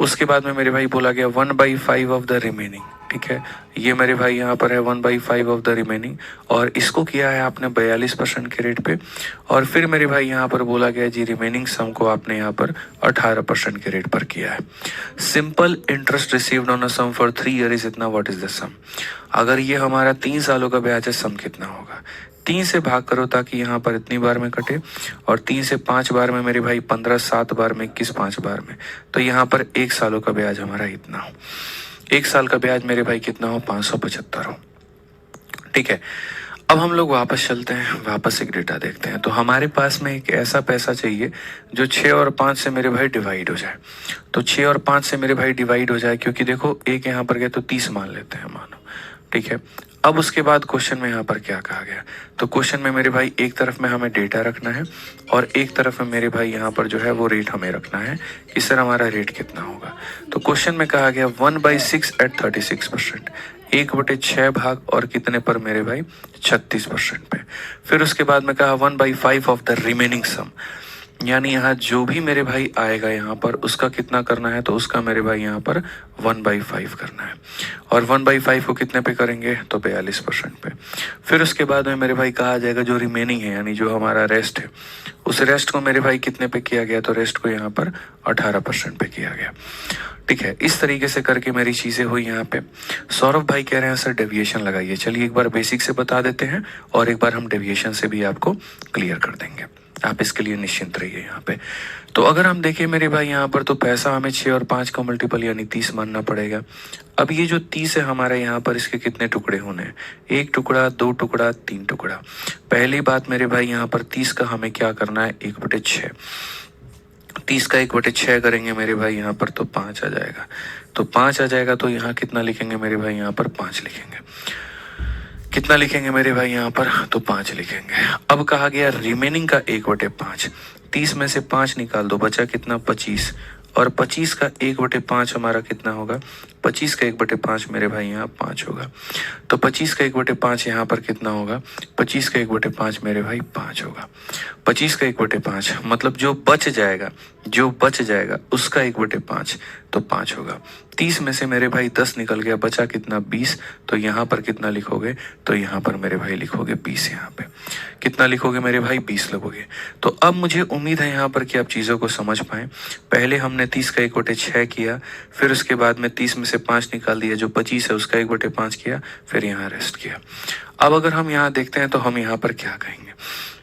उसके बाद में मेरे भाई बोला गया 1/5 ऑफ द रिमेनिंग। ठीक है, ये मेरे भाई यहाँ पर है 1/5 ऑफ द रिमेनिंग और इसको किया है आपने 42% के रेट पे। और फिर मेरे भाई यहाँ पर बोला गया जी रिमेनिंग सम को आपने यहाँ पर 18% के रेट पर किया है। Simple interest received on a sum for 3 year is इतना, व्हाट इज द सम। अगर ये हमारा 3 सालों का ब्याज है, सम कितना होगा। 3 से भाग करो ताकि यहाँ पर इतनी बार में कटे, और 3 से 5 बार में मेरे भाई 15, 7 बार में 21, 5 बार में, तो यहाँ पर 1 सालों का ब्याज हमारा इतना हो। 1 साल का ब्याज मेरे भाई कितना हो, 575 हो। ठीक है, अब हम लोग वापस चलते हैं, वापस एक डेटा देखते हैं। तो हमारे पास में एक ऐसा पैसा चाहिए जो 6 और 5 से मेरे भाई डिवाइड हो जाए। तो 6 और 5 से मेरे भाई डिवाइड हो जाए, क्योंकि देखो एक यहाँ पर गया तो 30 मान लेते हैं मानो। ठीक है, अब उसके बाद क्वेश्चन में यहाँ पर क्या कहा गया, तो क्वेश्चन में मेरे भाई एक तरफ में हमें डेटा रखना है और एक तरफ में मेरे भाई यहाँ पर जो है वो रेट हमें रखना है कि सर हमारा रेट कितना होगा। तो क्वेश्चन में कहा गया 1/6 एट 36%, 1/6 भाग और कितने पर मेरे भाई, 36% पे। फिर उसके बाद में कहा 1/5 ऑफ द रिमेनिंग सम, यानी यहाँ जो भी मेरे भाई आएगा यहाँ पर उसका कितना करना है, तो उसका मेरे भाई यहाँ पर 1/5 करना है। और 1/5 को कितने पे करेंगे, तो 42% पे। फिर उसके बाद में मेरे भाई कहा जाएगा जो रिमेनिंग है, यानी जो हमारा रेस्ट है, उस रेस्ट को मेरे भाई कितने पे किया गया, तो रेस्ट को यहाँ पर 18% पे किया गया। ठीक है, इस तरीके से करके मेरी चीज़ें हुई यहाँ पे। सौरभ भाई कह रहे हैं सर डेविएशन लगाइए। चलिए एक बार बेसिक से बता देते हैं और एक बार हम डेविएशन से भी आपको क्लियर कर देंगे, आप इसके लिए निश्चिंत रहिए यहाँ पे। तो अगर हम देखें मेरे भाई यहाँ पर, तो पैसा हमें 6 और 5 का मल्टीपल यानी 30 मानना पड़ेगा। अब ये जो 30 है हमारे यहाँ पर, इसके कितने टुकड़े होने हैं, 1 टुकड़ा, 2 टुकड़ा, 3 टुकड़ा। पहली बात मेरे भाई यहाँ पर 30 का हमें क्या करना है, 1/6। 30 का 1/6 करेंगे मेरे भाई यहाँ पर, तो 5 आ जाएगा। तो 5 आ जाएगा, तो यहाँ कितना लिखेंगे मेरे भाई यहाँ पर, 5 लिखेंगे। कितना लिखेंगे मेरे भाई यहाँ पर, तो 5 लिखेंगे। अब कहा गया रिमेनिंग का 1/5। 30 में से 5 निकाल दो, बचा कितना, 25। और 25 का 1/5 हमारा कितना होगा, 25 का 1/5 मेरे भाई यहाँ 5 होगा। तो 25 का 1/5 यहाँ पर कितना होगा, 25 का 1/5 मेरे भाई 5 होगा। 25 का 1/5 मतलब जो बच जाएगा उसका 1/5 तो 5 होगा। 30 में से मेरे भाई 10 निकल गया, बचा कितना, 20। तो यहाँ पर कितना लिखोगे, तो यहाँ पर मेरे भाई लिखोगे 20। यहाँ पे कितना लिखोगे मेरे भाई, 20 लिखोगे। तो अब मुझे उम्मीद है यहाँ पर कि आप चीज़ों को समझ पाएं। पहले हमने 30 का 1/6 किया, फिर उसके बाद में 30 में से 5 निकाल दिया, जो 25 है उसका 1/5 किया, फिर यहाँ रेस्ट किया। अब अगर हम यहाँ देखते हैं तो हम यहाँ पर क्या कहेंगे,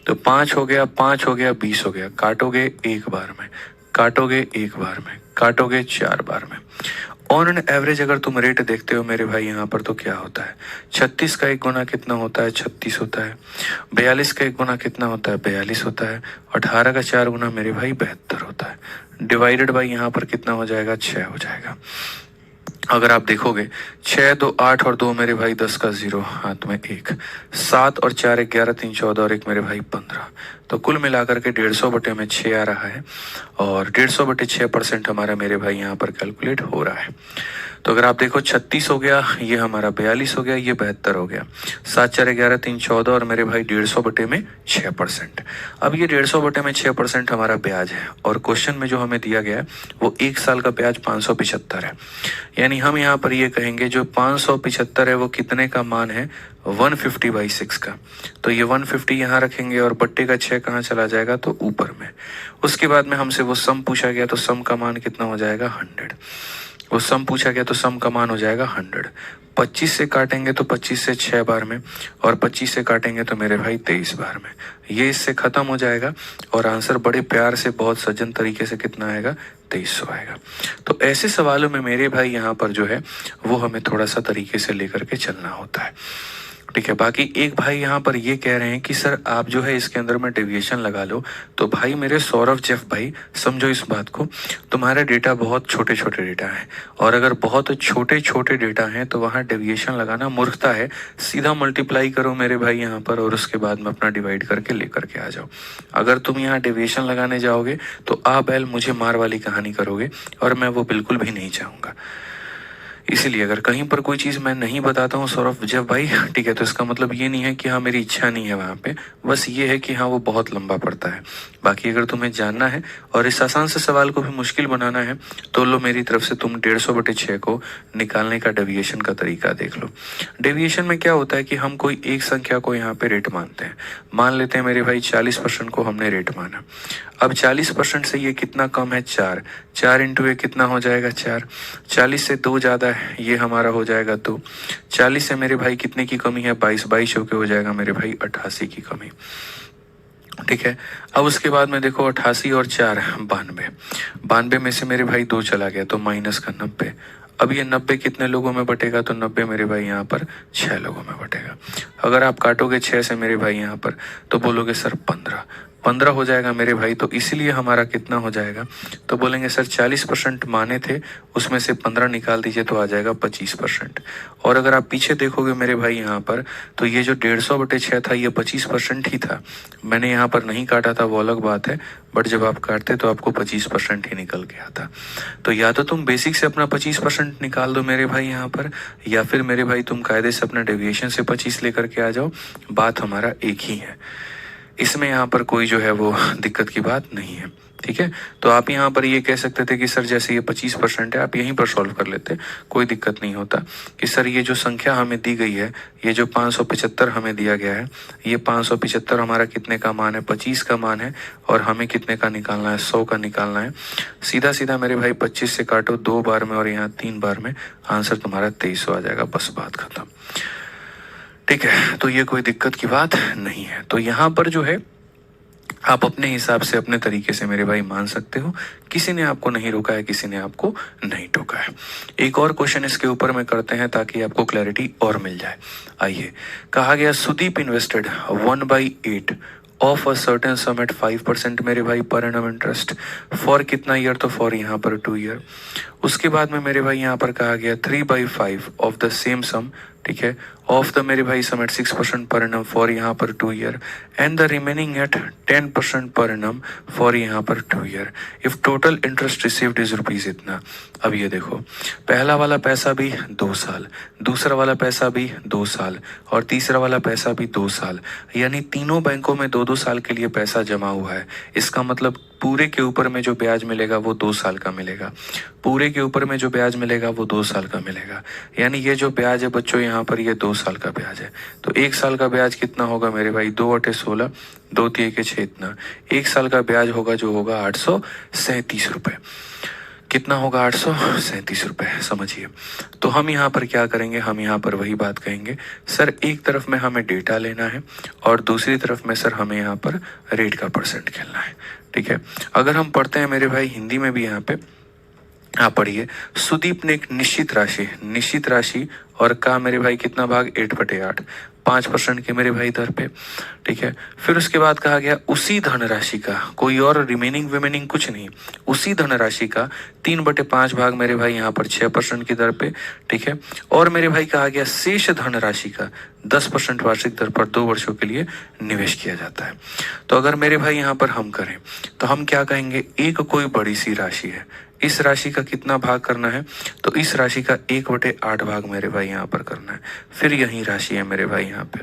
तो 5 हो गया, 5 हो गया, 20 हो गया। काटोगे एक बार में, काटोगे एक बार में, काटोगे 4 बार में। ऑन एन एवरेज अगर तुम रेट देखते हो मेरे भाई यहाँ पर, तो क्या होता है, 36 का 1 गुना कितना होता है, 36 होता है। 42 का 1 गुना कितना होता है, 42 होता है। 18 का 4 गुना मेरे भाई 72 होता है। डिवाइडेड बाई यहाँ पर कितना हो जाएगा, 6 हो जाएगा। अगर आप देखोगे 6 2 8 और 2 मेरे भाई 10 का 0, हाथ में 1। 7 और 4 11 3 14 और 1 मेरे भाई 15। तो कुल मिलाकर के 150/6 आ रहा है और 150/6% हमारा मेरे भाई यहाँ पर कैलकुलेट हो रहा है। तो अगर आप देखो 36 हो गया, ये हमारा 42 हो गया, ये 72 हो गया। 7 4 11 3 14 और मेरे भाई 150/6%। अब ये 150/6% हमारा ब्याज है और क्वेश्चन में जो हमें दिया गया है वो 1 साल का ब्याज 575 है। यानी हम यहाँ पर ये कहेंगे जो 575 है वो कितने का मान है, 150/6 का। तो ये 150 यहाँ रखेंगे और बट्टे का 6 कहाँ चला जाएगा, तो ऊपर में। उसके बाद में हमसे वो सम पूछा गया, तो सम का मान कितना हो जाएगा, 100। वो सम पूछा गया तो सम का मान हो जाएगा 100। 25 से काटेंगे तो 25 से 6 बार में, और 25 से काटेंगे तो मेरे भाई 23 बार में। ये इससे खत्म हो जाएगा और आंसर बड़े प्यार से बहुत सज्जन तरीके से कितना आएगा, 2300 आएगा। तो ऐसे सवालों में मेरे भाई यहाँ पर जो है वो हमें थोड़ा सा तरीके से लेकर के चलना होता है। ठीक है, बाकी एक भाई यहाँ पर ये कह रहे हैं कि सर आप जो है इसके अंदर में डेविएशन लगा लो। तो भाई मेरे सौरभ जेफ भाई समझो इस बात को, तुम्हारे डेटा बहुत छोटे छोटे डेटा हैं और अगर बहुत छोटे छोटे डेटा हैं तो वहाँ डेविएशन लगाना मूर्खता है। सीधा मल्टीप्लाई करो मेरे भाई यहाँ पर और उसके बाद में अपना डिवाइड करके लेकर के आ जाओ। अगर तुम यहाँ डेविएशन लगाने जाओगे तो आ बैल मुझे मार वाली कहानी करोगे और मैं वो बिल्कुल भी नहीं चाहूँगा। इसीलिए अगर कहीं पर कोई चीज़ मैं नहीं बताता हूँ सौरभ जब भाई, ठीक है, तो इसका मतलब ये नहीं है कि हाँ मेरी इच्छा नहीं है वहाँ पे, बस ये है कि हाँ वो बहुत लंबा पड़ता है। बाकी अगर तुम्हें जानना है और इस आसान से सवाल को भी मुश्किल बनाना है तो लो मेरी तरफ से तुम 150/6 को निकालने का डेविएशन का तरीका देख लो। डेविएशन में क्या होता है कि हम कोई एक संख्या को यहाँ पे रेट मानते हैं। मान लेते हैं मेरे भाई 40% को हमने रेट माना। अब 40% से ये कितना कम है, 4। 4 इंटू ये कितना हो जाएगा, 4। 40 से 2 ज़्यादा है, ये हमारा हो जाएगा 2। 40 से मेरे भाई कितने की कमी है, 22। 22 होके हो जाएगा मेरे भाई 88 की कमी। ठीक है, अब उसके बाद में देखो 88 और 4 92। 92 में से मेरे भाई 2 चला गया तो माइनस का 90। अब ये 90 कितने लोगों में बटेगा, तो 90 मेरे भाई यहाँ पर 6 लोगों में बटेगा। अगर आप काटोगे 6 से मेरे भाई यहाँ पर तो बोलोगे सर 15 हो जाएगा मेरे भाई। तो इसीलिए हमारा कितना हो जाएगा, तो बोलेंगे सर 40% माने थे उसमें से 15 निकाल दीजिए तो आ जाएगा 25%। और अगर आप पीछे देखोगे मेरे भाई यहाँ पर तो ये जो 150/6 था ये 25% ही था। मैंने यहाँ पर नहीं काटा था वो अलग बात है, बट जब आप काटते तो आपको 25% ही निकल के आता। तो या तो तुम बेसिक से अपना 25% निकाल दो मेरे भाई यहाँ पर, या फिर मेरे भाई तुम कायदे से अपना डेविएशन से 25 लेकर के आ जाओ। बात हमारा एक ही है। इसमें यहाँ पर कोई जो है वो दिक्कत की बात नहीं है, ठीक है। तो आप यहाँ पर ये कह सकते थे कि सर जैसे ये 25% है, आप यहीं पर सॉल्व कर लेते, कोई दिक्कत नहीं होता कि सर ये जो संख्या हमें दी गई है, ये जो 575 हमें दिया गया है, ये 575 हमारा कितने का मान है, 25 का मान है, और हमें कितने का निकालना है, 100 का निकालना है। सीधा सीधा मेरे भाई 25 से काटो 2 बार में और यहाँ 3 बार में, आंसर तुम्हारा 2300 आ जाएगा, बस बात खत्म, ठीक है। तो ये कोई दिक्कत की बात नहीं है। तो यहाँ पर जो है आप अपने हिसाब से अपने तरीके से मेरे भाई मान सकते हो, किसी ने आपको नहीं रोका है, किसी ने आपको नहीं टोका है। एक और क्वेश्चन इसके ऊपर में करते हैं ताकि आपको क्लैरिटी और मिल जाए। आइए, कहा गया Sudeep invested 1/8 of a certain sum at 5% मेरे भाई पर एनम इंटरेस्ट फॉर कितना ईयर, तो फॉर यहाँ पर 2 ईयर। उसके बाद में मेरे भाई यहाँ पर कहा गया 3/5 ऑफ द सेम सम, ठीक है, ऑफ द मेरे भाई सम एट 6% पर एनम फॉर यहाँ पर 2 year, and the remaining at 10% per annum for यहाँ पर 2 year, if total interest received is rupees इतना। अब ये देखो, पहला वाला पैसा भी 2 साल, दूसरा वाला पैसा भी 2 साल, और तीसरा वाला पैसा भी 2 साल, यानी तीनों बैंकों में 2-2 साल के लिए पैसा जमा हुआ है। इसका मतलब पूरे के ऊपर में जो ब्याज मिलेगा वो 2 साल का मिलेगा, पूरे के ऊपर में जो ब्याज मिलेगा वो 2 साल का मिलेगा, यानी ये जो ब्याज है बच्चों यहाँ पर ये 2 साल का ब्याज है। तो 1 साल का ब्याज कितना होगा मेरे भाई, 2/16, 2×3=6 इतना, 1 साल का ब्याज होगा जो होगा 837 रुपये। कितना होगा, 837 रुपये, समझिए। तो हम यहाँ पर क्या करेंगे, हम यहाँ पर वही बात कहेंगे, सर एक तरफ में हमें डेटा लेना है और दूसरी तरफ में सर हमें यहाँ पर रेट का परसेंट खेलना है, ठीक है। अगर हम पढ़ते हैं मेरे भाई हिंदी में भी यहाँ पे, आप पढ़िए, सुदीप ने एक निश्चित राशि और का मेरे भाई कितना भाग, 8/8, 5% के मेरे भाई दर पे, ठीक है। फिर उसके बाद कहा गया उसी धनराशि का, कोई और रिमेनिंग कुछ नहीं, उसी धनराशि का 3/5 भाग मेरे भाई यहाँ पर 6% की दर पे, ठीक है। और मेरे भाई कहा गया शेष धनराशि का 10% वार्षिक दर पर 2 वर्षों के लिए निवेश किया जाता है। तो अगर मेरे भाई यहाँ पर हम करें तो हम क्या कहेंगे, एक कोई बड़ी सी राशि है, इस राशि का कितना भाग करना है, तो इस राशि का 1/8 भाग मेरे भाई यहाँ पर करना है। फिर यही राशि है मेरे भाई यहाँ पे,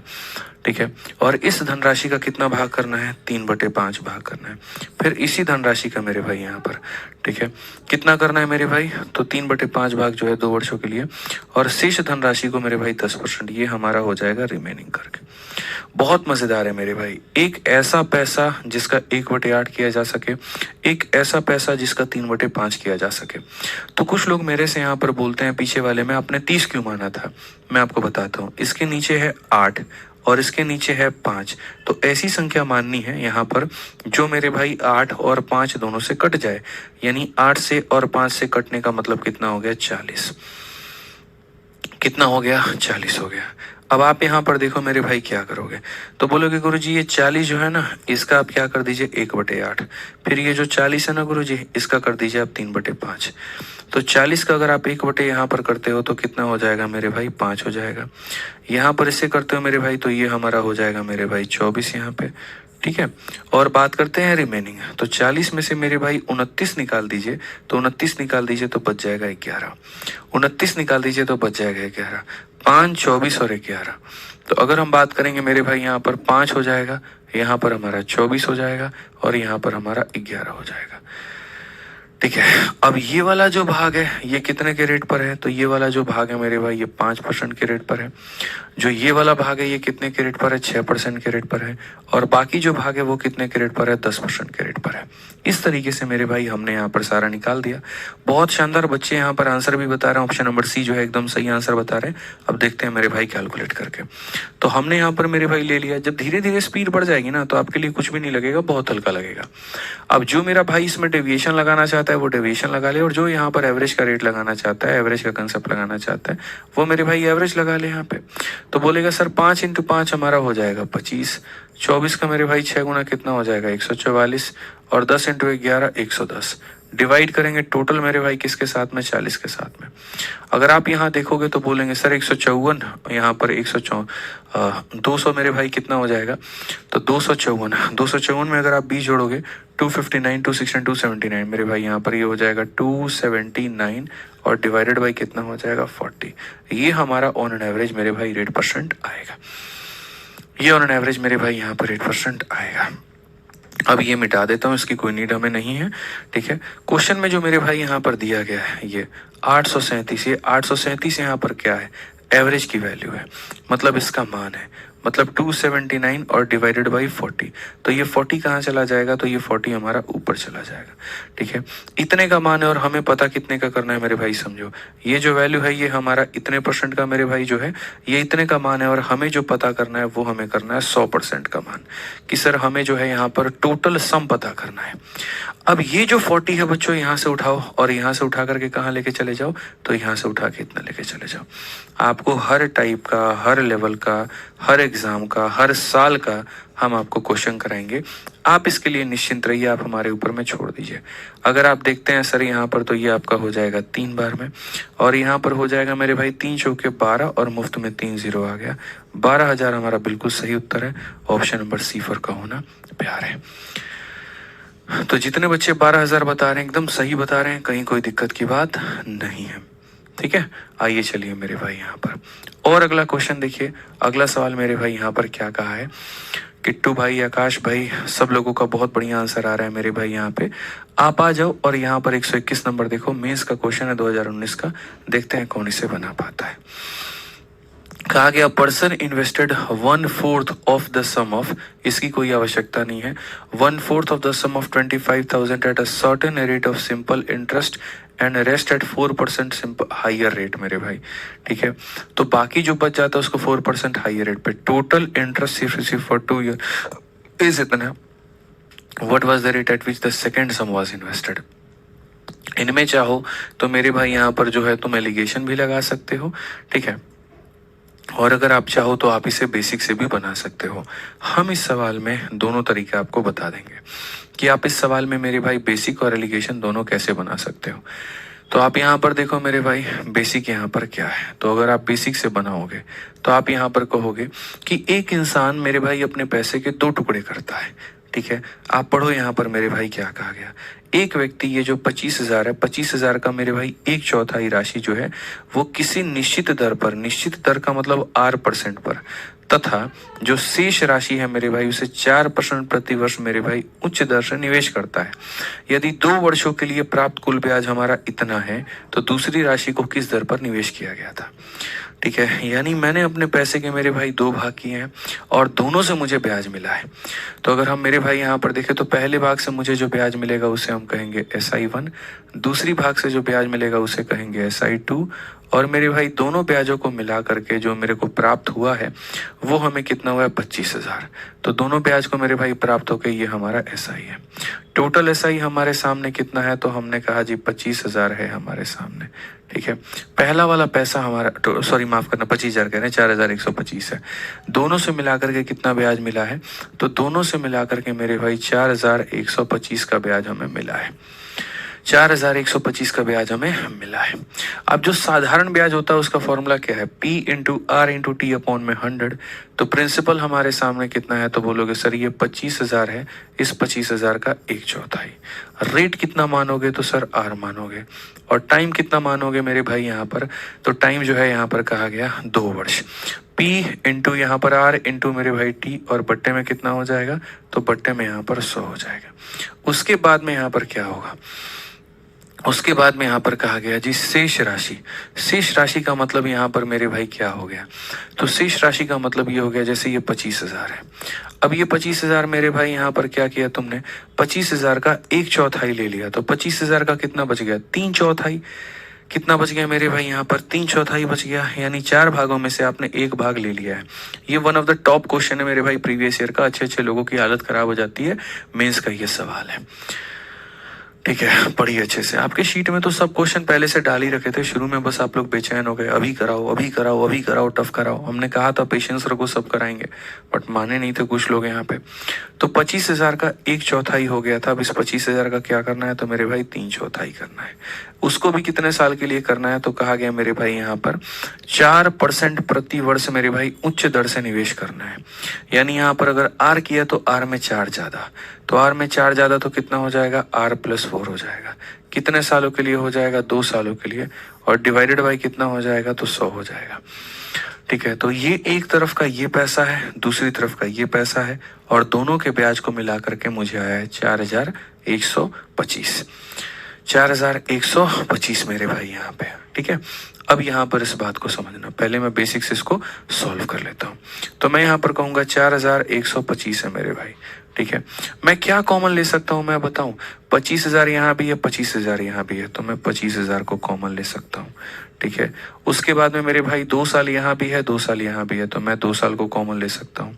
ठीक है। और इस धनराशि का कितना भाग करना है, 3/5 भाग करना है। फिर इसी धनराशि का मेरे भाई यहाँ पर, ठीक है, कितना करना है मेरे भाई, तो 3/5 भाग जो है 2 वर्षों के लिए, और शेष धनराशि को मेरे भाई 10%, ये हमारा हो जाएगा रिमेनिंग करके। बहुत मजेदार है मेरे भाई, एक ऐसा पैसा जिसका 1/8 किया जा सके, एक ऐसा पैसा जिसका 3/5 किया जा सके। तो कुछ लोग मेरे से यहाँ पर बोलते हैं पीछे वाले में आपने 30 क्यों माना था, मैं आपको बताता हूँ, इसके नीचे है 8 और इसके नीचे है 5, तो ऐसी संख्या माननी है यहाँ पर जो मेरे भाई 8 और 5 दोनों से कट जाए, यानी 8 से और 5 से कटने का मतलब कितना हो गया, 40। कितना हो गया, 40 हो गया। अब आप यहाँ पर देखो मेरे भाई क्या करोगे, तो बोलोगे गुरुजी ये 40 जो है ना, इसका आप क्या कर दीजिए 1/8, फिर ये जो 40 है ना गुरुजी, इसका कर दीजिए आप 3/5। तो 40 का अगर आप 1/8 यहाँ पर करते हो तो कितना हो जाएगा मेरे भाई, 5 हो जाएगा। यहाँ पर इससे करते हो मेरे भाई तो ये हमारा हो जाएगा मेरे भाई 24 यहाँ पे, ठीक है। और बात करते हैं रिमेनिंग, तो 40 में से मेरे भाई 29 निकाल दीजिए, तो 29 निकाल दीजिए तो बच जाएगा 11, 29 निकाल दीजिए तो बच जाएगा 11, 5, 24 और 11। तो अगर हम बात करेंगे मेरे भाई यहाँ पर 5 हो जाएगा, यहाँ पर हमारा 24 हो जाएगा और यहाँ पर हमारा 11 हो जाएगा, ठीक है। अब ये वाला जो भाग है ये कितने के रेट पर है, तो ये वाला जो भाग है मेरे भाई ये 5% के रेट पर है, जो ये वाला भाग है ये कितने के रेट पर है, 6% के रेट पर है, और बाकी जो भाग है वो कितने के रेट पर है, 10% के रेट पर है। इस तरीके से मेरे भाई हमने यहाँ पर सारा निकाल दिया। बहुत शानदार बच्चे यहाँ पर आंसर भी बता रहे हैं, ऑप्शन नंबर सी जो है एकदम सही आंसर बता रहे हैं। अब देखते हैं मेरे भाई कैलकुलेट करके। तो हमने यहाँ पर मेरे भाई ले लिया, जब धीरे धीरे स्पीड बढ़ जाएगी ना तो आपके लिए कुछ भी नहीं लगेगा, बहुत हल्का लगेगा। अब जो मेरा भाई इसमें डेविएशन लगाना चाहता है वो डेविएशन लगा ले, और जो यहाँ पर एवरेज का रेट लगाना चाहता है, एवरेज का कंसेप्ट लगाना चाहता है, वो मेरे भाई एवरेज लगा ले यहाँ पे। तो बोलेगा सर 5 × 5 हमारा हो जाएगा 25, 24 का मेरे भाई 6 गुना कितना हो जाएगा 144, और 10 × 11 110। डिवाइड करेंगे टोटल मेरे भाई किसके साथ में, 40 के साथ में। अगर आप यहाँ देखोगे तो बोलेंगे सर 154, यहाँ पर 200 मेरे भाई कितना हो जाएगा, तो 254 में अगर आप 20 जोड़ोगे 259, 269, 279 मेरे भाई यहाँ पर ये हो जाएगा 279, और डिवाइडेड बाई कितना हो जाएगा 40। ये हमारा ऑन एन एवरेज मेरे भाई रेट परसेंट आएगा। ये ऑन एन एवरेज मेरे भाई यहाँ पर 8% आएगा। अब ये मिटा देता हूँ, इसकी कोई नीड हमें नहीं है, ठीक है। क्वेश्चन में जो मेरे भाई यहाँ पर दिया गया है ये 837, ये 837 यहाँ पर क्या है, एवरेज की वैल्यू है, मतलब इसका मान है, मतलब 279 और डिवाइडेड बाई 40, तो ये 40 कहाँ चला जाएगा, तो ये 40 हमारा ऊपर चला जाएगा, ठीक है। इतने का मान है और हमें पता कितने का करना है मेरे भाई, समझो ये जो वैल्यू है ये हमारा इतने % का मेरे भाई जो है ये इतने का मान है, और हमें जो पता करना है वो हमें करना है 100% का मान, कि सर हमें जो है यहाँ पर टोटल सम पता करना है। अब ये जो 40 है बच्चों यहाँ से उठाओ और यहाँ से उठा करके कहाँ लेके चले जाओ, तो यहाँ से उठा के इतना लेके चले जाओ। आपको हर टाइप का, हर लेवल का, हर एग्जाम का, हर साल का हम आपको क्वेश्चन कराएंगे। आप इसके लिए निश्चिंत रहिए, आप हमारे ऊपर में छोड़ दीजिए। अगर आप देखते हैं सर यहाँ पर, तो ये आपका हो जाएगा 3 बार में, और यहाँ पर हो जाएगा मेरे भाई 3 चौके 12 और मुफ्त में 3 0 आ गया, 12,000 हमारा बिल्कुल सही उत्तर है। ऑप्शन नंबर सी फॉर का होना प्यार है। तो जितने बच्चे 12,000 बता रहे हैं एकदम सही बता रहे हैं, कहीं कोई दिक्कत की बात नहीं है, ठीक है। आइए चलिए मेरे भाई यहाँ पर और अगला क्वेश्चन देखिए। अगला सवाल मेरे भाई यहाँ पर क्या कहा है, किट्टू भाई, आकाश भाई, सब लोगों का बहुत बढ़िया आंसर आ रहा है मेरे भाई यहाँ पे। आप आ जाओ और यहाँ पर 121 नंबर देखो, मेंस का क्वेश्चन है 2019 का, देखते हैं कौन इसे बना पाता है। कहा गया person invested 1/4 of the sum of, इसकी कोई आवश्यकता नहीं है, 1/4 of the sum of 25,000 at a certain rate of simple interest and rest at 4% simple higher rate मेरे भाई, ठीक है। तो बाकी जो बच जाता है उसको 4% हाइयर रेट पे, total interest receive for 2 year is इतना। What was the rate at which the second sum was invested. इनमें चाहो तो मेरे भाई यहाँ पर जो है तुम एलिगेशन भी लगा सकते हो, ठीक है, और अगर आप चाहो तो आप इसे बेसिक से भी बना सकते हो। हम इस सवाल में दोनों तरीके आपको बता देंगे कि आप इस सवाल में मेरे भाई बेसिक और एलिगेशन दोनों कैसे बना सकते हो। तो आप यहाँ पर देखो मेरे भाई, बेसिक यहाँ पर क्या है, तो अगर आप बेसिक से बनाओगे तो आप यहाँ पर कहोगे कि एक इंसान मेरे भाई अपने पैसे के 2 टुकड़े करता है, ठीक है। आप पढ़ो यहाँ पर मेरे भाई क्या कहा गया, एक व्यक्ति ये जो 25,000 है, 25,000 का मेरे भाई 1/4 राशि जो है वो किसी निश्चित दर पर, निश्चित दर का मतलब R% पर, तथा जो शेष राशि है मेरे भाई उसे 4% प्रति वर्ष मेरे भाई उच्च दर से निवेश करता है। यदि 2 वर्षों के लिए प्राप्त कुल ब्याज हमारा इतना है तो दूसरी राशि को किस दर पर निवेश किया गया था, ठीक है। यानी मैंने अपने पैसे के मेरे भाई 2 भाग किए हैं और दोनों से मुझे ब्याज मिला है। तो अगर हम मेरे भाई यहाँ पर देखें तो पहले भाग से मुझे जो ब्याज मिलेगा उसे हम कहेंगे SI1, दूसरी भाग से जो ब्याज मिलेगा उसे कहेंगे SI2, और मेरे भाई दोनों ब्याजों को मिला करके जो मेरे को प्राप्त हुआ है वो हमें कितना हुआ है 25,000। तो दोनों ब्याज को मेरे भाई प्राप्त होकर ये हमारा SI है। टोटल SI हमारे सामने कितना है, तो हमने कहा जी 25,000 है हमारे सामने, ठीक है। पहला वाला पैसा हमारा, सॉरी माफ करना, 25,000 कह रहे हैं, 4,125 है। दोनों से मिलाकर के कितना ब्याज मिला है, तो दोनों से मिलाकर के मेरे भाई 4,125 का ब्याज हमें मिला है, 4,125 का ब्याज हमें मिला है। अब जो साधारण ब्याज होता है उसका फॉर्मूला क्या है, P into R into T upon में 100। तो प्रिंसिपल हमारे सामने कितना है, तो बोलोगे सर ये 25,000 है, इस 25,000 का 1/4। रेट कितना मानोगे, तो सर R मानोगे, और टाइम कितना मानोगे मेरे भाई यहाँ पर, तो टाइम जो है यहाँ पर कहा गया 2 वर्ष। P इंटू यहाँ पर R इंटू मेरे भाई T, और बट्टे में कितना हो जाएगा, तो बट्टे में यहाँ पर 100 हो जाएगा। उसके बाद में यहाँ पर क्या होगा, उसके बाद में यहाँ पर कहा गया जी शेष राशि। शेष राशि का मतलब यहाँ पर मेरे भाई क्या हो गया, तो शेष राशि का मतलब ये हो गया जैसे ये 25,000 है। अब ये 25,000 मेरे भाई यहाँ पर क्या किया तुमने, 25,000 का 1/4 ले लिया, तो 25,000 का कितना बच गया, 3/4। कितना बच गया मेरे भाई यहाँ पर, 3/4 बच गया, यानी 4 भागों में से आपने 1 भाग ले लिया है। ये one of the top question है मेरे भाई प्रीवियस ईयर का, अच्छे लोगों की हालत खराब हो जाती है, मेंस का ये सवाल है, ठीक है। पढ़िए अच्छे से, आपके शीट में तो सब क्वेश्चन पहले से डाल ही रखे थे, शुरू में बस आप लोग बेचैन हो गए, अभी कराओ अभी कराओ अभी कराओ, टफ कराओ। हमने कहा था पेशेंस रखो, सब कराएंगे, बट माने नहीं थे कुछ लोग यहाँ पे। तो 25,000 का 1/4 हो गया था, अब इस 25,000 का क्या करना है, तो मेरे भाई 3/4 करना है। उसको भी कितने साल के लिए करना है, तो कहा गया मेरे भाई यहाँ पर 4% प्रति वर्ष मेरे भाई उच्च दर से निवेश करना है। यानी यहाँ पर अगर R किया तो R में 4 ज्यादा, तो R में 4 ज्यादा तो कितना हो जाएगा, R+4 हो जाएगा। कितने सालों के लिए हो जाएगा, 2 सालों के लिए, और डिवाइडेड बाय कितना हो जाएगा, तो 100 हो जाएगा। ठीक है, तो ये एक तरफ का ये पैसा है, दूसरी तरफ का ये पैसा है, और दोनों के ब्याज को मिला करके मुझे आया है 4125। 4125 मेरे भाई यहाँ पे। ठीक है, अब यहाँ पर इस बात को समझना, पहले मैं बेसिक्स इसको सॉल्व कर लेता हूँ। तो मैं यहाँ पर कहूँगा 4125 है मेरे भाई। ठीक है, मैं क्या कॉमन ले सकता हूँ मैं बताऊँ, 25,000 यहाँ भी है, 25,000 यहाँ भी है, तो मैं 25,000 को कॉमन ले सकता हूँ। ठीक है, उसके बाद में मेरे भाई 2 साल यहाँ भी है, 2 साल यहाँ भी है, तो मैं 2 साल को कॉमन ले सकता हूँ।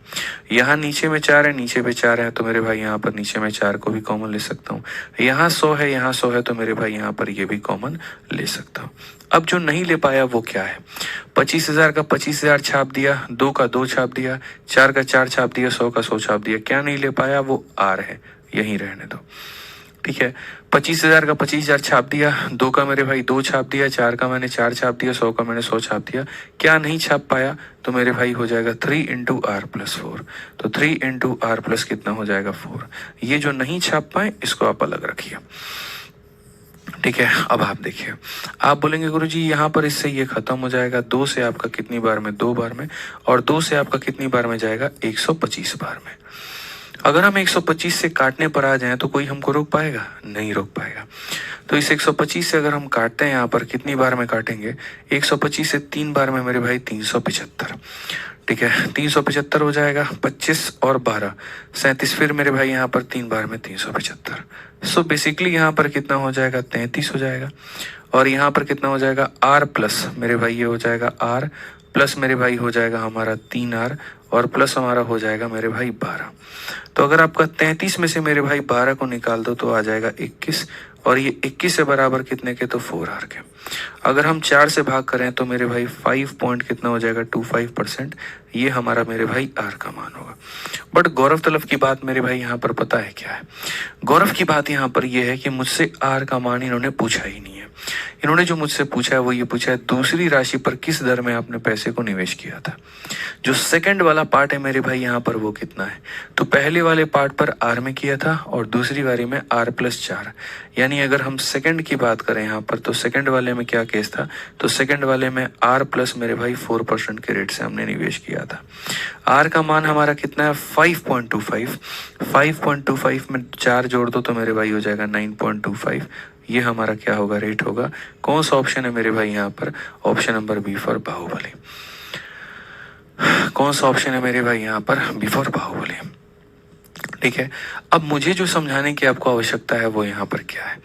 यहाँ नीचे में 4 है, नीचे पे 4 है, तो मेरे भाई यहाँ पर नीचे में 4 को भी कॉमन ले सकता हूँ। यहाँ 100 है, यहाँ 100 है, तो मेरे भाई यहाँ पर ये भी कॉमन ले सकता हूँ। अब जो नहीं ले पाया वो क्या है, 25,000 का 25,000 छाप दिया, 2 का 2 छाप दिया, 4 का 4 छाप दिया, 100 का 100 छाप दिया, क्या नहीं ले पाया, वो आर है, यहीं रहने दो। ठीक है, 25,000 का 25,000 छाप दिया, 2 का मेरे भाई 2 छाप दिया, 4 का मैंने 4 छाप दिया, 100 का मैंने 100 छाप दिया, क्या नहीं छाप पाया, तो मेरे भाई हो जाएगा 3 इंटू आर प्लस 4। तो 3 इंटू आर प्लस कितना हो जाएगा, 4। ये जो नहीं छाप पाए इसको आप अलग रखिए। ठीक है, अब आप देखिए, आप बोलेंगे गुरुजी यहाँ पर इससे ये खत्म हो जाएगा, 2 से आपका कितनी बार में, 2 बार में, और 2 से आपका कितनी बार में जाएगा, 125 बार में। अगर हम 125 से काटने पर आ जाएं तो कोई हमको रोक पाएगा, नहीं रोक पाएगा। तो इस 125 से अगर हम काटते हैं, यहाँ पर कितनी बार में काटेंगे, 125 से 3 बार में मेरे भाई 375। ठीक है, 375 हो जाएगा, 25 और 12 37, फिर मेरे भाई यहाँ पर 3 बार में 375। सो बेसिकली यहाँ पर कितना हो जाएगा, 33 हो जाएगा, और यहाँ पर कितना हो जाएगा, आर प्लस मेरे भाई ये हो जाएगा आर प्लस मेरे भाई हो जाएगा हमारा 3R, और प्लस हमारा हो जाएगा मेरे भाई 12। तो अगर आपका 33 में से मेरे भाई 12 को निकाल दो तो आ जाएगा 21, और ये 21 से बराबर कितने के, तो 4R के। अगर हम 4 से भाग करें तो मेरे भाई 5 पॉइंट कितना हो जाएगा, 25%। ये हमारा मेरे भाई आर का मान होगा। बट गौरव तलब की बात मेरे भाई यहाँ पर पता है क्या है, गौरव की बात यहाँ पर यह है कि मुझसे आर का मान इन्होंने पूछा ही नहीं है। इन्होंने जो मुझसे पूछा है वो ये पूछा है, दूसरी राशि पर किस दर में आपने पैसे को निवेश किया था। जो सेकंड वाला पार्ट है मेरे भाई यहाँ पर वो कितना है, तो पहले वाले पार्ट पर आर में किया था और दूसरी बारी में आर प्लस 4। यानी अगर हम सेकंड की बात करें यहाँ पर, तो सेकंड वाले में क्या केस था, तो सेकंड वाले में आर प्लस मेरे भाई 4% के रेट से हमने निवेश किया था। आर का मान हमारा कितना है, 5.25। 5.25 में 4 जोड़ दो तो मेरे भाई हो जाएगा 9.25। ये हमारा क्या होगा, रेट होगा। कौन सा ऑप्शन है मेरे भाई यहाँ पर, option number B for Baahubali. कौन सा ऑप्शन है मेरे भाई यहाँ पर, बी फॉर बाहुबली। ठीक है, अब मुझे जो समझाने की आपको आवश्यकता है वो यहाँ पर क्या है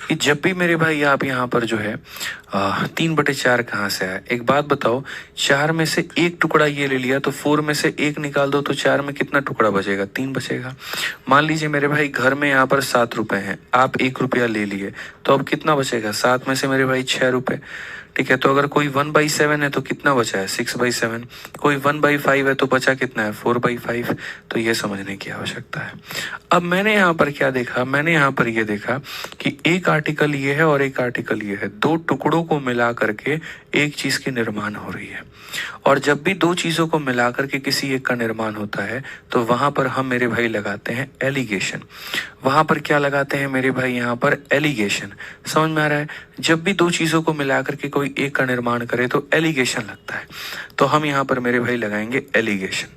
कि जब भी मेरे भाई आप यहाँ पर जो है 3/4 कहाँ से आया, एक बात बताओ, 4 में से एक टुकड़ा ये ले लिया तो 4 में से एक निकाल दो तो 4 में कितना टुकड़ा बचेगा, 3 बचेगा। मान लीजिए मेरे भाई घर में यहाँ पर 7 रुपए हैं, आप 1 रुपया ले लिए तो अब कितना बचेगा, 7 में से मेरे भाई 6 रुपए। ठीक है, तो अगर कोई 1/7 है तो कितना बचा है, 6/7। कोई 1/5 है तो बचा कितना है, 4/5। तो ये समझने की आवश्यकता है। अब मैंने यहाँ पर क्या देखा, मैंने यहाँ पर ये देखा कि एक आर्टिकल ये है और एक आर्टिकल ये है, दो टुकड़ों को मिला करके एक चीज की निर्माण हो रही है। और जब भी दो चीजों को मिला करके किसी एक का निर्माण होता है तो वहां पर हम मेरे भाई लगाते हैं एलिगेशन। वहां पर क्या लगाते हैं मेरे भाई, यहाँ पर एलिगेशन। समझ में आ रहा है, जब भी दो चीजों को मिला करके कोई एक का निर्माण करे तो एलिगेशन लगता है, तो हम यहाँ पर मेरे भाई लगाएंगे एलिगेशन।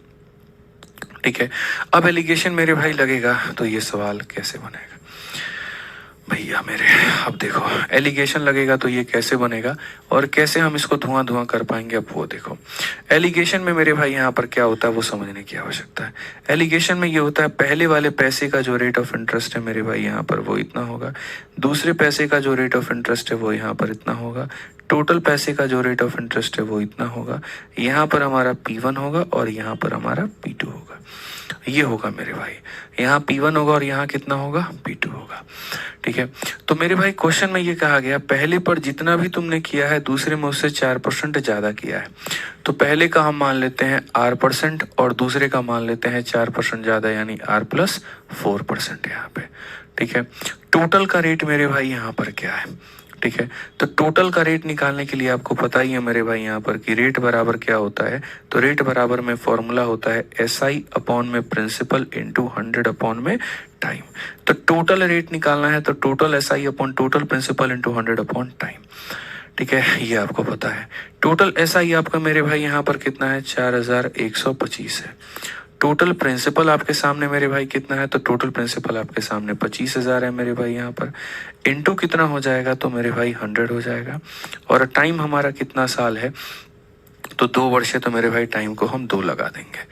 ठीक है, अब एलिगेशन मेरे भाई लगेगा तो ये सवाल कैसे बनेगा भैया मेरे, अब देखो एलिगेशन लगेगा तो ये कैसे बनेगा और कैसे हम इसको धुआं धुआं कर पाएंगे, अब वो देखो। एलिगेशन में मेरे भाई यहाँ पर क्या होता है वो समझने की आवश्यकता है। एलिगेशन में ये होता है, पहले वाले पैसे का जो रेट ऑफ इंटरेस्ट है मेरे भाई यहाँ पर वो इतना होगा, दूसरे पैसे का जो रेट ऑफ इंटरेस्ट है वो यहाँ पर इतना होगा, टोटल पैसे का जो रेट ऑफ इंटरेस्ट है वो इतना होगा, यहाँ पर हमारा P1 होगा और यहाँ पर हमारा P2 होगा। ये होगा मेरे भाई, यहाँ P1 होगा और यहाँ कितना होगा, P2 होगा। ठीक है, तो मेरे भाई क्वेश्चन में ये कहा गया पहले पर जितना भी तुमने किया है दूसरे में उससे 4% ज्यादा किया है, तो पहले का हम मान लेते हैं R% और दूसरे का मान लेते हैं 4% ज्यादा यानी R प्लस 4% यहाँ पे। ठीक है, टोटल का रेट मेरे भाई यहाँ पर क्या है, ठीक है। तो टोटल का रेट निकालने के लिए आपको पता ही है मेरे भाई यहाँ पर कि रेट बराबर क्या होता है। तो रेट बराबर में फॉर्मूला होता है SI अपॉन में प्रिंसिपल इंटू 100 अपॉन में टाइम। तो टोटल रेट निकालना है तो total SI upon total principal into 100 upon time. ठीक है, ये आपको पता है। टोटल SI आपका मेरे भाई यहाँ पर कितना है, 4125 है। टोटल प्रिंसिपल आपके सामने मेरे भाई कितना है, तो टोटल प्रिंसिपल आपके सामने 25,000 है मेरे भाई यहाँ पर। इनटू कितना हो जाएगा, तो मेरे भाई 100 हो जाएगा। और टाइम हमारा कितना साल है, तो 2 वर्ष है, तो मेरे भाई टाइम को हम 2 लगा देंगे।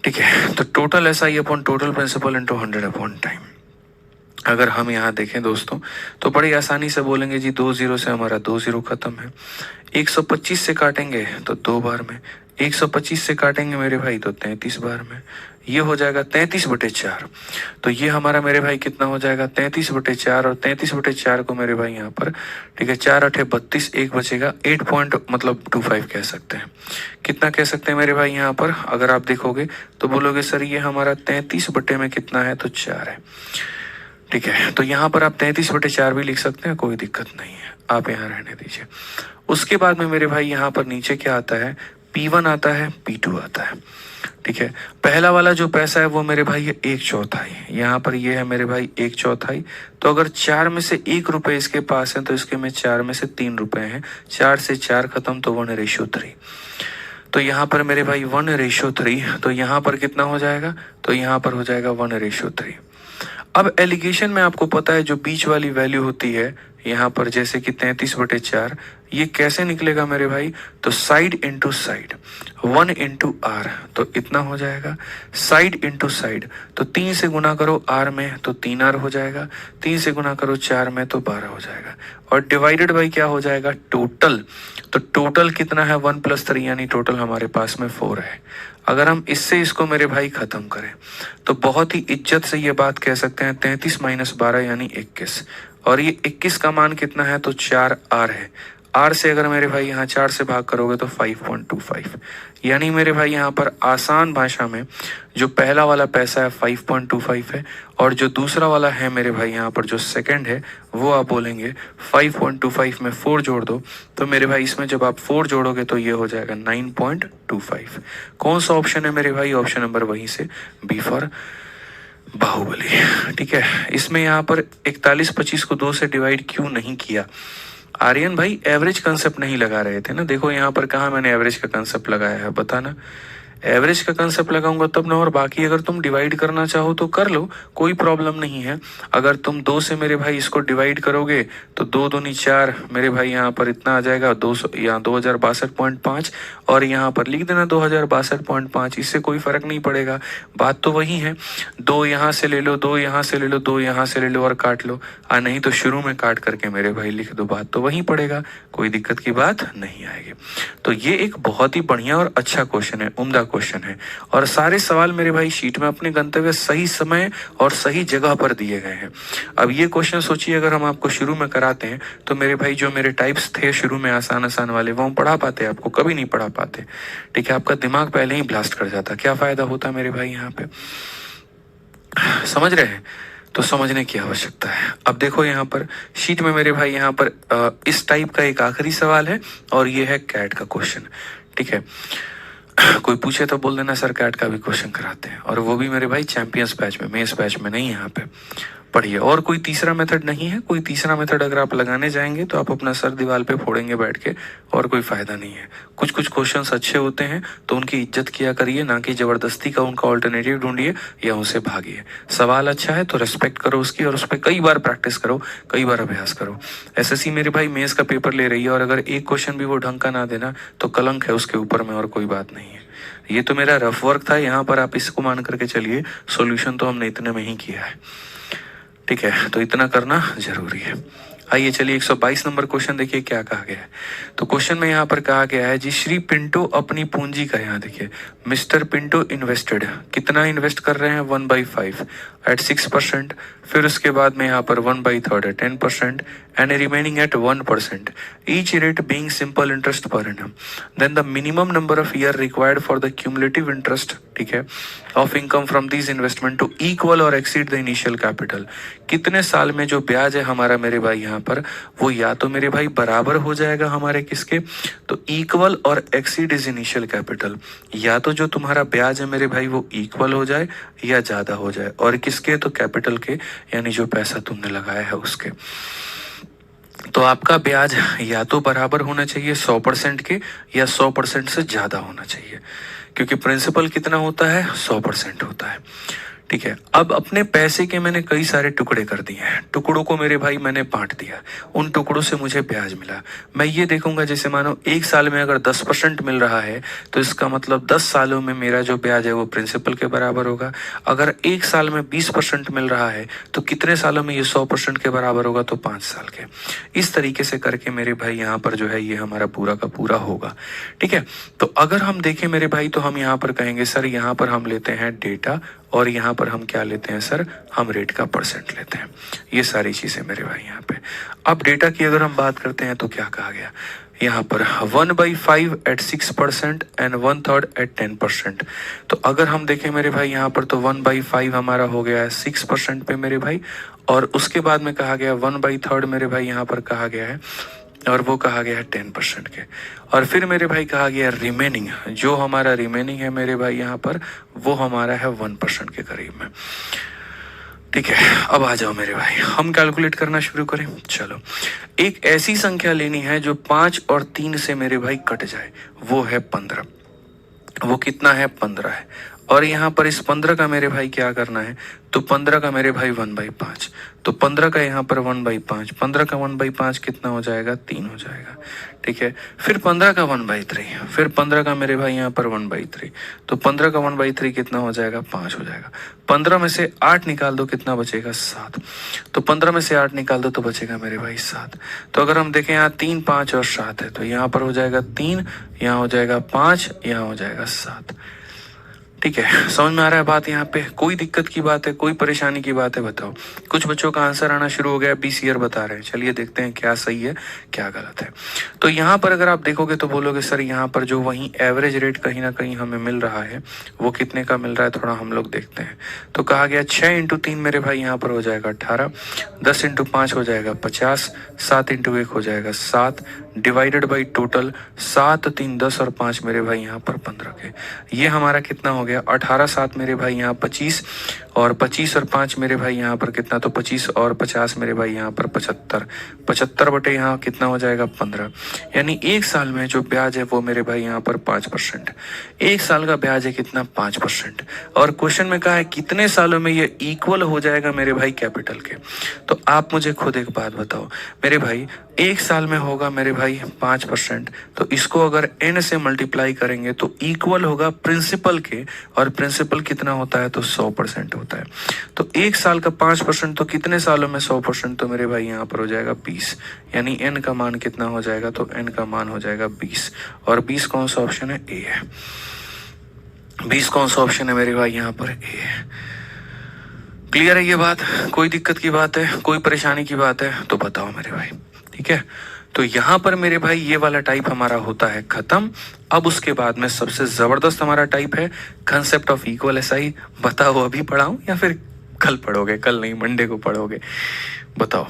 ठीक है, तो total SI upon total principal into 100 upon time. अगर हम यहाँ देखें दोस्तों तो बड़ी आसानी से बोलेंगे जी 2 0 से हमारा 2 0 खत्म है। 125 से काटेंगे तो 2 बार में, 125 से काटेंगे मेरे भाई तो 33 बार में। ये हो जाएगा 33/4। तो ये हमारा मेरे भाई कितना हो जाएगा, 33/4। और 33/4 को मेरे भाई यहाँ पर, ठीक है, 4 8 32, एक बचेगा 8 पॉइंट मतलब 25 कह सकते हैं। कितना कह सकते हैं मेरे भाई यहाँ पर, अगर आप देखोगे तो बोलोगे सर ये हमारा 33 बटे में कितना है, तो 4 है। ठीक है, तो यहाँ पर आप 33/4 भी लिख सकते हैं, कोई दिक्कत नहीं है, आप यहाँ रहने दीजिए। उसके बाद में मेरे भाई यहाँ पर नीचे क्या आता है, P1 आता है, P2 आता है। ठीक है, पहला वाला जो पैसा है वो मेरे भाई ये 1/4, यहाँ पर ये है मेरे भाई 1/4। तो अगर 4 में से 1 रुपये इसके पास है तो इसके में 4 में से 3 रुपये हैं, 4 से 4 खत्म, तो 1:3। तो यहाँ पर मेरे भाई 1:3। तो यहाँ पर कितना हो जाएगा, तो यहाँ पर हो जाएगा 1:3। अब एलिगेशन में आपको पता है जो बीच वाली वैल्यू होती है यहाँ पर, जैसे कि 33/4, ये कैसे निकलेगा मेरे भाई, तो side into side, 1 into R, तो इतना हो जाएगा। साइड इंटू साइड, तो 3 से गुना करो R में तो 3R हो जाएगा, 3 से गुना करो 4 में तो 12 हो जाएगा। और डिवाइडेड बाई क्या हो जाएगा, टोटल। तो टोटल कितना है, 1 + 3, यानी टोटल हमारे पास में 4 है। अगर हम इससे इसको मेरे भाई खत्म करें तो बहुत ही इज्जत से ये बात कह सकते हैं, 33 - 12 यानी 21। और ये 21 का मान कितना है, तो 4R है। R से अगर मेरे भाई यहाँ 4 से भाग करोगे तो 5.25, यानी मेरे भाई यहाँ पर आसान भाषा में जो पहला वाला पैसा है 5.25 है, और जो दूसरा वाला है मेरे भाई यहाँ पर जो सेकंड है वो आप बोलेंगे 5.25 में 4 जोड़ दो, तो मेरे भाई इसमें जब आप 4 जोड़ोगे तो ये हो जाएगा 9.25। कौन सा ऑप्शन है मेरे भाई, ऑप्शन नंबर वहीं से B फॉर बाहुबली। ठीक है, इसमें यहाँ पर 41/25 को 2 से डिवाइड क्यों नहीं किया, आर्यन भाई एवरेज कंसेप्ट नहीं लगा रहे थे ना। देखो यहाँ पर कहाँ मैंने एवरेज का कंसेप्ट लगाया है, बताना। एवरेज का कंसेप्ट लगाऊंगा तब ना, और बाकी अगर तुम डिवाइड करना चाहो तो कर लो, कोई प्रॉब्लम नहीं है। अगर तुम 2 से मेरे भाई इसको डिवाइड करोगे तो 2 दूनी 4 मेरे भाई यहाँ पर इतना आ जाएगा 200, यहाँ 2062.5, और यहाँ पर लिख देना 2062.5, इससे कोई फर्क नहीं पड़ेगा, बात तो वही है। 2 यहाँ से ले लो, 2 यहाँ से ले लो, 2 यहाँ से ले लो और काट लो, नहीं तो शुरू में काट करके मेरे भाई लिख दो, बात तो वही पड़ेगा, कोई दिक्कत की बात नहीं आएगी। तो ये एक बहुत ही बढ़िया और अच्छा क्वेश्चन है, उम्दा क्वेश्चन है। और सारे सवाल मेरे भाई शीट में अपने गंतव्य सही समय और सही जगह पर दिए गए हैं। अब ये क्वेश्चन सोचिए अगर हम आपको शुरू में कराते हैं तो मेरे भाई जो मेरे टाइप्स थे शुरू में आसान आसान वाले, वो हम पढ़ा पाते, आपको कभी नहीं पढ़ा पाते। ठीक है, आपका दिमाग पहले ही ब्लास्ट कर जाता, क्या फायदा होता मेरे भाई यहाँ पे, समझ रहे हैं। तो समझने की आवश्यकता है। अब देखो यहाँ पर शीट में मेरे भाई यहाँ पर इस टाइप का एक आखिरी सवाल है, और ये है कैट का क्वेश्चन। ठीक है, कोई पूछे तो बोल देना सर कैट का भी क्वेश्चन कराते हैं, और वो भी मेरे भाई चैंपियंस बैच में, मेंस बैच में नहीं, यहाँ पे पढ़िए। और कोई तीसरा मेथड नहीं है, कोई तीसरा मेथड अगर आप लगाने जाएंगे तो आप अपना सर दीवार पे फोड़ेंगे बैठ के, और कोई फायदा नहीं है। कुछ कुछ क्वेश्चंस अच्छे होते हैं तो उनकी इज्जत किया करिए, ना कि जबरदस्ती का उनका ऑल्टरनेटिव ढूंढिए या उनसे भागिए। सवाल अच्छा है तो रेस्पेक्ट करो उसकी, और उस पर कई बार प्रैक्टिस करो, कई बार अभ्यास करो। एसएससी मेरे भाई मेंस का पेपर ले रही है, और अगर एक क्वेश्चन भी वो ढंग का ना देना तो कलंक है उसके ऊपर में, और कोई बात नहीं है। ये तो मेरा रफ वर्क था, यहाँ पर आप इसको मान करके चलिए, सॉल्यूशन तो हमने इतने में ही किया है। ठीक है, तो इतना करना जरूरी है। आइए चलिए 122 नंबर क्वेश्चन देखिए क्या कहा गया है। तो क्वेश्चन में यहाँ पर कहा गया है जी, श्री पिंटो अपनी पूंजी का, यहाँ देखिए मिस्टर पिंटो इन्वेस्टेड, कितना इन्वेस्ट कर रहे हैं 1/5 एट 6%, फिर उसके बाद में यहाँ पर 1/3 है 10%, and remaining at 1%, each rate being simple interest per annum, then the minimum number of year required for the cumulative interest ठीक है, of income from this investment to equal और एक्सीड द इनिशियल कैपिटल। कितने साल में जो ब्याज है हमारा मेरे भाई यहाँ पर, वो या तो मेरे भाई बराबर हो जाएगा हमारे किसके, तो इक्वल और एक्सीड इज इनिशियल कैपिटल। या तो जो तुम्हारा ब्याज है मेरे भाई वो इक्वल हो जाए या ज्यादा हो जाए, और किसके, तो कैपिटल के, यानी जो पैसा तुमने लगाया है उसके। तो आपका ब्याज या तो बराबर होना चाहिए 100% के, या 100% से ज्यादा होना चाहिए, क्योंकि प्रिंसिपल कितना होता है, 100% होता है। ठीक है, अब अपने पैसे के मैंने कई सारे टुकड़े कर दिए हैं, टुकड़ों को मेरे भाई मैंने बांट दिया, उन टुकड़ों से मुझे ब्याज मिला। मैं ये देखूंगा, जैसे मानो एक साल में अगर 10% मिल रहा है तो इसका मतलब 10 सालों में मेरा जो ब्याज है वो प्रिंसिपल के बराबर होगा। अगर एक साल में 20% मिल रहा है तो कितने सालों में ये 100% के बराबर होगा, तो 5 साल के। इस तरीके से करके मेरे भाई यहाँ पर जो है ये हमारा पूरा का पूरा होगा। ठीक है, तो अगर हम देखें मेरे भाई, तो हम यहाँ पर कहेंगे सर यहाँ पर हम लेते हैं डेटा, और यहाँ पर हम क्या लेते हैं सर, हम रेट का परसेंट लेते हैं। ये सारी चीजें मेरे भाई यहाँ पे। अब डेटा की अगर हम बात करते हैं तो क्या कहा गया यहाँ पर, 1/5 एट 6% एंड 1/3 एट 10%। तो अगर हम देखें मेरे भाई यहाँ पर, तो 1/5 हमारा हो गया है 6% पे मेरे भाई, और उसके बाद में कहा गया 1/3 मेरे भाई यहाँ पर कहा गया है, और वो कहा गया है 10% के। और फिर मेरे भाई कहा गया रिमेनिंग, जो हमारा रिमेनिंग है मेरे भाई यहाँ पर, वो हमारा है 1% के करीब में। ठीक है, अब आ जाओ मेरे भाई, हम कैलकुलेट करना शुरू करें। चलो, एक ऐसी संख्या लेनी है जो 5 और 3 से मेरे भाई कट जाए, वो है 15। वो कितना है, 15 है। और यहाँ पर इस 15 का मेरे भाई क्या करना है, तो 15 का मेरे भाई 1/5, तो 15 का यहाँ पर 1/5, 15 का 1/5 कितना हो जाएगा, 3 हो जाएगा। ठीक है, फिर 15 का 1/3, फिर 15 का मेरे भाई यहाँ पर 1/3, तो 15 का 1/3 कितना हो जाएगा, 5 हो जाएगा। 15 में से 8 निकाल दो, कितना बचेगा, 7। तो 15 में से 8 निकाल दो तो बचेगा मेरे भाई 7। तो अगर हम देखें यहाँ 3, 5 और 7 है, तो यहाँ पर हो जाएगा 3, यहाँ हो जाएगा 5, यहाँ हो जाएगा 7। ठीक है, समझ में आ रहा है बात यहाँ पे, कोई दिक्कत की बात है, कोई परेशानी की बात है, बताओ। कुछ बच्चों का आंसर आना शुरू हो गया, BCR बता रहे हैं। चलिए देखते हैं क्या सही है क्या गलत है। तो यहाँ पर अगर आप देखोगे तो बोलोगे सर यहाँ पर जो वही एवरेज रेट कहीं ना कहीं हमें मिल रहा है वो कितने का मिल रहा है, थोड़ा हम लोग देखते हैं। तो कहा गया 6 × 3 मेरे भाई यहाँ पर हो जाएगा 18, 10 × 5 हो जाएगा 50, 7 × 1 हो जाएगा 7, डिवाइडेड बाई टोटल 7, 3, 10 और 5 मेरे भाई यहाँ पर 15 के। ये हमारा कितना हो गया, 18, 7 मेरे भाई यहाँ 25, और 25 और 5 मेरे भाई यहाँ पर कितना, तो 25 और 50 मेरे भाई यहाँ पर 75, 75 बटे यहाँ कितना हो जाएगा, 15। यानी एक साल में जो ब्याज है वो मेरे भाई यहाँ पर 5%। एक साल का ब्याज है कितना, 5%। और क्वेश्चन में कहा है कितने सालों में ये इक्वल हो जाएगा मेरे भाई कैपिटल के। तो आप मुझे खुद एक बात बताओ मेरे भाई, एक साल में होगा मेरे भाई 5%, तो इसको अगर n से मल्टीप्लाई करेंगे तो इक्वल होगा प्रिंसिपल के, और प्रिंसिपल कितना होता है, तो 100% होता है। तो एक साल का 5%, तो कितने सालों में 100%, तो मेरे भाई यहाँ पर हो जाएगा 20। यानी n का मान कितना हो जाएगा, तो n का मान हो जाएगा 20। और 20 कौन सा ऑप्शन है, ए है। 20 कौन सा ऑप्शन है मेरे भाई यहाँ पर, ए है। क्लियर है ये बात, कोई दिक्कत की बात है, कोई परेशानी की बात है तो बताओ मेरे भाई। ठीक है, तो यहाँ पर मेरे भाई ये वाला टाइप हमारा होता है खत्म। अब उसके बाद में सबसे जबरदस्त हमारा टाइप है कंसेप्ट ऑफ इक्वल एसआई। बताओ अभी पढ़ाऊं या फिर कल पढ़ोगे, कल नहीं मंडे को पढ़ोगे, बताओ।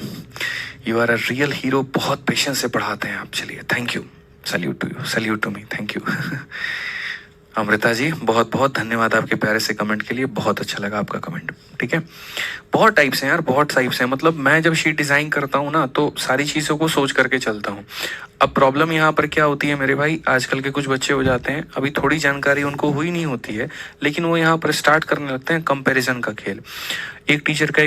You are a real hero, बहुत पेशेंस से पढ़ाते हैं आप। चलिए, thank you, salute to you, salute to me, thank you. Amrita ji बहुत बहुत धन्यवाद आपके प्यारे से कमेंट के लिए, बहुत अच्छा लगा आपका कमेंट। ठीक है, बहुत टाइप्स हैं यार, बहुत टाइप्स हैं। मतलब मैं जब शीट डिजाइन करता हूँ ना तो सारी चीज़ों को सोच करके चलता हूँ। अब प्रॉब्लम यहाँ पर क्या होती है मेरे भाई, आजकल के कुछ बच्चे हो जाते हैं, अभी थोड़ी जानकारी उनको हुई नहीं होती है, लेकिन वो यहाँ पर स्टार्ट करने लगते हैं कंपैरिजन का खेल। एक टीचर का